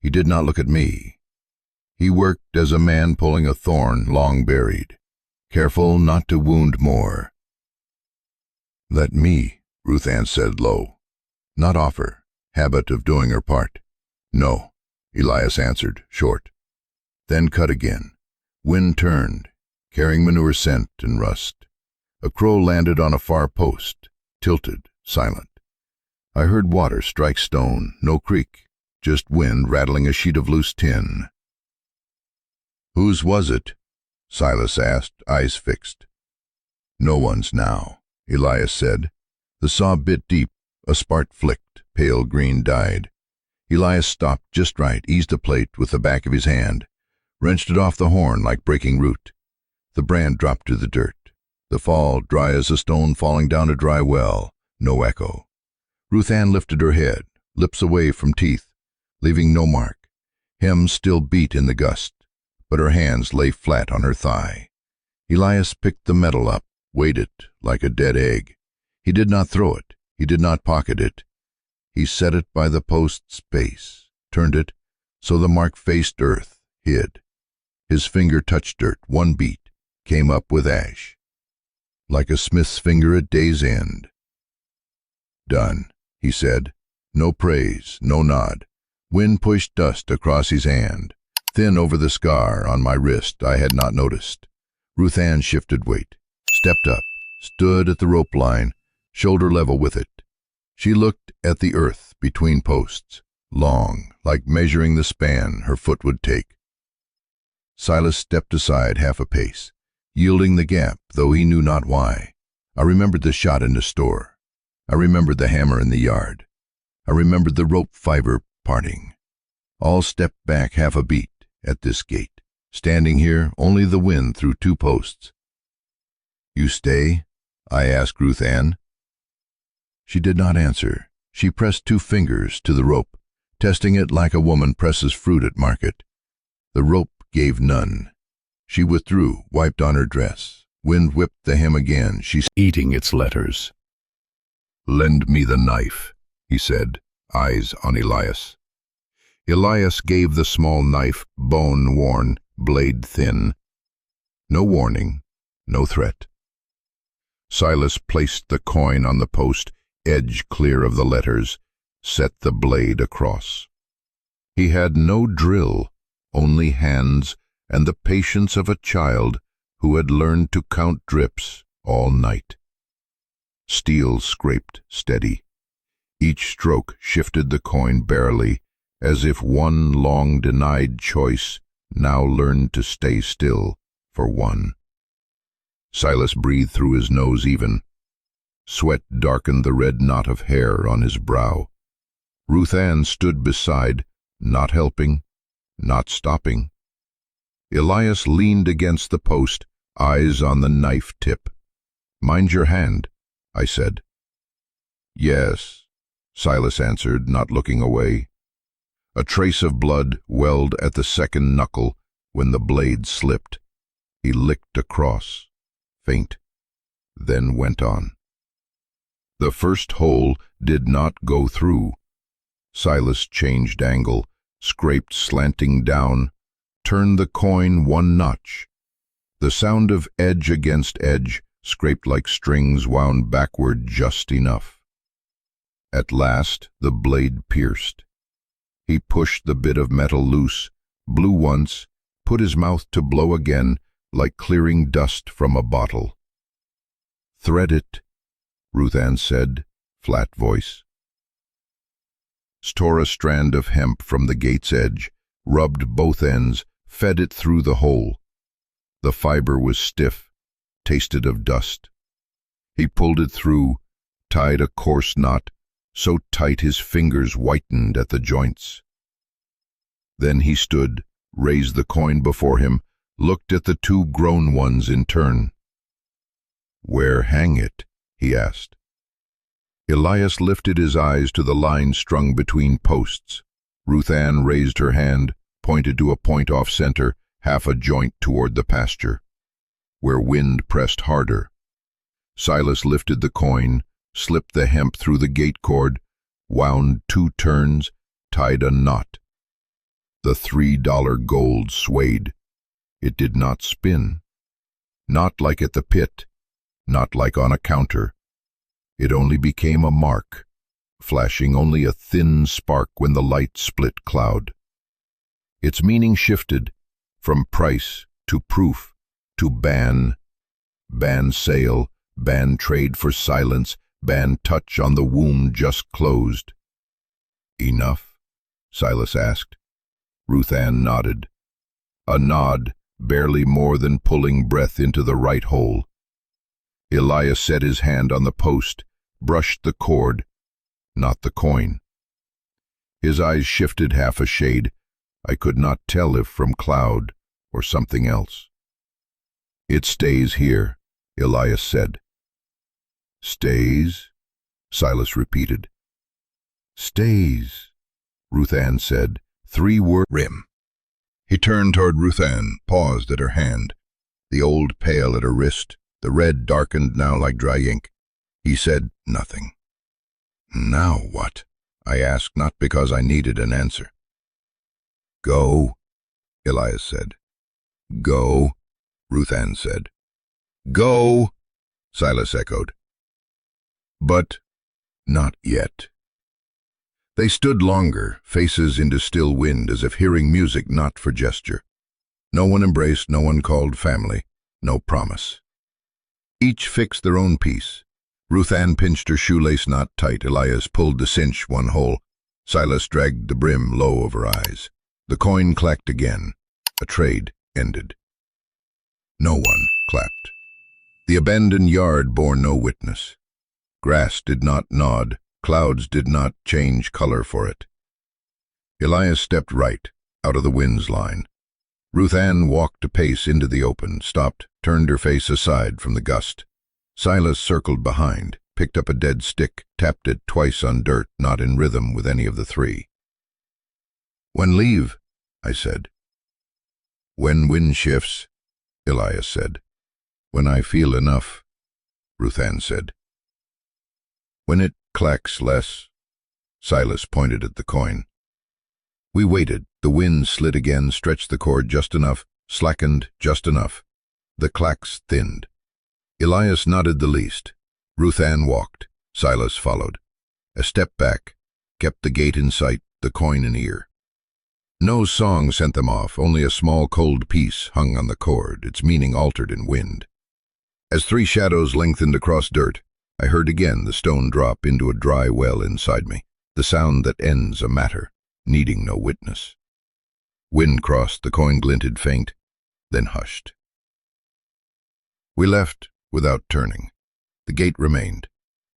He did not look at me. He worked as a man pulling a thorn long buried, careful not to wound more. Let me, Ruth Ann said low. Not offer, habit of doing her part. No, Elias answered, short. Then cut again. Wind turned, carrying manure scent and rust. A crow landed on a far post, tilted, silent. I heard water strike stone, no creak, just wind rattling a sheet of loose tin. Whose was it? Silas asked, eyes fixed. No one's now, Elias said. The saw bit deep, a spark flicked, pale green died. Elias stopped just right, eased a plate with the back of his hand, wrenched it off the horn like breaking root. The brand dropped to the dirt. The fall, dry as a stone falling down a dry well, no echo. Ruth Ann lifted her head, lips away from teeth, leaving no mark. Hem still beat in the gust, but her hands lay flat on her thigh. Elias picked the metal up, weighed it like a dead egg. He did not throw it. He did not pocket it. He set it by the post's base, turned it so the mark faced earth, hid. His finger touched dirt, one beat, came up with ash, like a smith's finger at day's end. Done, he said. No praise, no nod. Wind pushed dust across his hand, thin over the scar on my wrist I had not noticed. Ruth Ann shifted weight, stepped up, stood at the rope line, shoulder level with it. She looked at the earth between posts, long, like measuring the span her foot would take. Silas stepped aside half a pace, yielding the gap, though he knew not why. I remembered the shot in the store. I remembered the hammer in the yard. I remembered the rope fiber parting. All stepped back half a beat at this gate. Standing here, only the wind through two posts. You stay? I asked Ruth Ann. She did not answer. She pressed two fingers to the rope, testing it like a woman presses fruit at market. The rope gave none. She withdrew, wiped on her dress. Wind whipped the hem again. She's eating its letters. Lend me the knife, he said, eyes on Elias. Elias gave the small knife, bone-worn, blade thin. No warning, no threat. Silas placed the coin on the post, edge clear of the letters, set the blade across. He had no drill, only hands and the patience of a child who had learned to count drips all night. Steel scraped steady. Each stroke shifted the coin barely, as if one long-denied choice now learned to stay still for one. Silas breathed through his nose even. Sweat darkened the red knot of hair on his brow. Ruth Ann stood beside, not helping, not stopping. Elias leaned against the post, eyes on the knife tip. Mind your hand, I said. Yes, Silas answered, not looking away. A trace of blood welled at the second knuckle when the blade slipped. He licked across, faint, then went on. The first hole did not go through. Silas changed angle, scraped slanting down, turned the coin one notch. The sound of edge against edge, scraped like strings, wound backward just enough. At last the blade pierced. He pushed the bit of metal loose, blew once, put his mouth to blow again, like clearing dust from a bottle. "Thread it," Ruth Ann said, flat voice. Tore a strand of hemp from the gate's edge, rubbed both ends, fed it through the hole. The fiber was stiff, tasted of dust. He pulled it through, tied a coarse knot, so tight his fingers whitened at the joints. Then he stood, raised the coin before him, looked at the two grown ones in turn. "Where hang it?" he asked. Elias lifted his eyes to the line strung between posts. Ruth Ann raised her hand, pointed to a point off center, half a joint toward the pasture, where wind pressed harder. Silas lifted the coin, slipped the hemp through the gate cord, wound 2 turns, tied a knot. The $3 gold swayed. It did not spin. Not like at the pit, not like on a counter. It only became a mark, flashing only a thin spark when the light split cloud. Its meaning shifted, from price to proof to ban. Ban sale, ban trade for silence, ban touch on the womb just closed. "Enough?" Silas asked. Ruth Ann nodded. A nod, barely more than pulling breath into the right hole. Elias set his hand on the post, brushed the cord, not the coin. His eyes shifted half a shade. I could not tell if from cloud or something else. "It stays here," Elias said. "Stays?" Silas repeated. "Stays," Ruth Ann said, 3 words. "Rim." He turned toward Ruth Ann, paused at her hand, the old pail at her wrist, the red darkened now like dry ink. He said nothing. "Now what?" I asked, not because I needed an answer. "Go," Elias said. "Go," Ruth Ann said. "Go," Silas echoed. But not yet. They stood longer, faces into still wind, as if hearing music not for gesture. No one embraced, no one called family, no promise. Each fixed their own piece. Ruth Ann pinched her shoelace knot tight. Elias pulled the cinch one hole. Silas dragged the brim low over eyes. The coin clacked again. A trade ended. No one clapped. The abandoned yard bore no witness. Grass did not nod. Clouds did not change color for it. Elias stepped right, out of the wind's line. Ruth Ann walked a pace into the open, stopped, turned her face aside from the gust. Silas circled behind, picked up a dead stick, tapped it twice on dirt, not in rhythm with any of the 3. "When leave?" I said. "When wind shifts," Elias said. "When I feel enough," Ruth Ann said. "When it clacks less," Silas pointed at the coin. We waited. The wind slid again, stretched the cord just enough, slackened just enough. The clacks thinned. Elias nodded the least. Ruth Ann walked. Silas followed. A step back, kept the gate in sight, the coin in ear. No song sent them off, only a small cold piece hung on the cord, its meaning altered in wind. As 3 shadows lengthened across dirt, I heard again the stone drop into a dry well inside me, the sound that ends a matter, needing no witness. Wind crossed, the coin glinted faint, then hushed. We left without turning. The gate remained,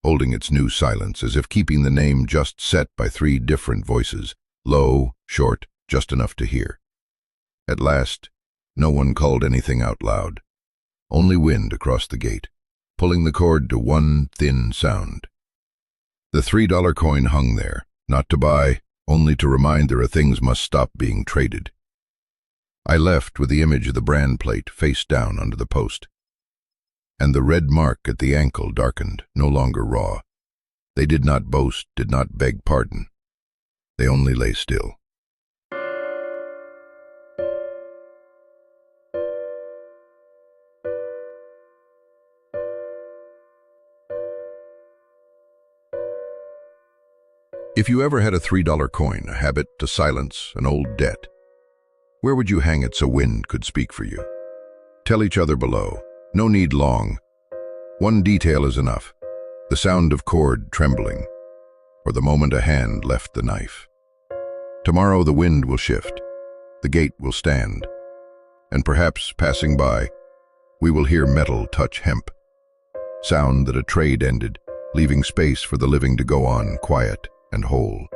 holding its new silence, as if keeping the name just set by 3 different voices, low, short, just enough to hear. At last, no one called anything out loud, only wind across the gate, pulling the cord to one thin sound. The $3 coin hung there, not to buy, only to remind there are things must stop being traded. I left with the image of the brand plate face down under the post. And the red mark at the ankle darkened, no longer raw. They did not boast, did not beg pardon. They only lay still. If you ever had a $3 coin, a habit to silence an old debt, where would you hang it so wind could speak for you? Tell each other below. No need long. One detail is enough. The sound of cord trembling, or the moment a hand left the knife. Tomorrow the wind will shift, the gate will stand, and perhaps passing by, we will hear metal touch hemp. Sound that a trade ended, leaving space for the living to go on quiet and whole.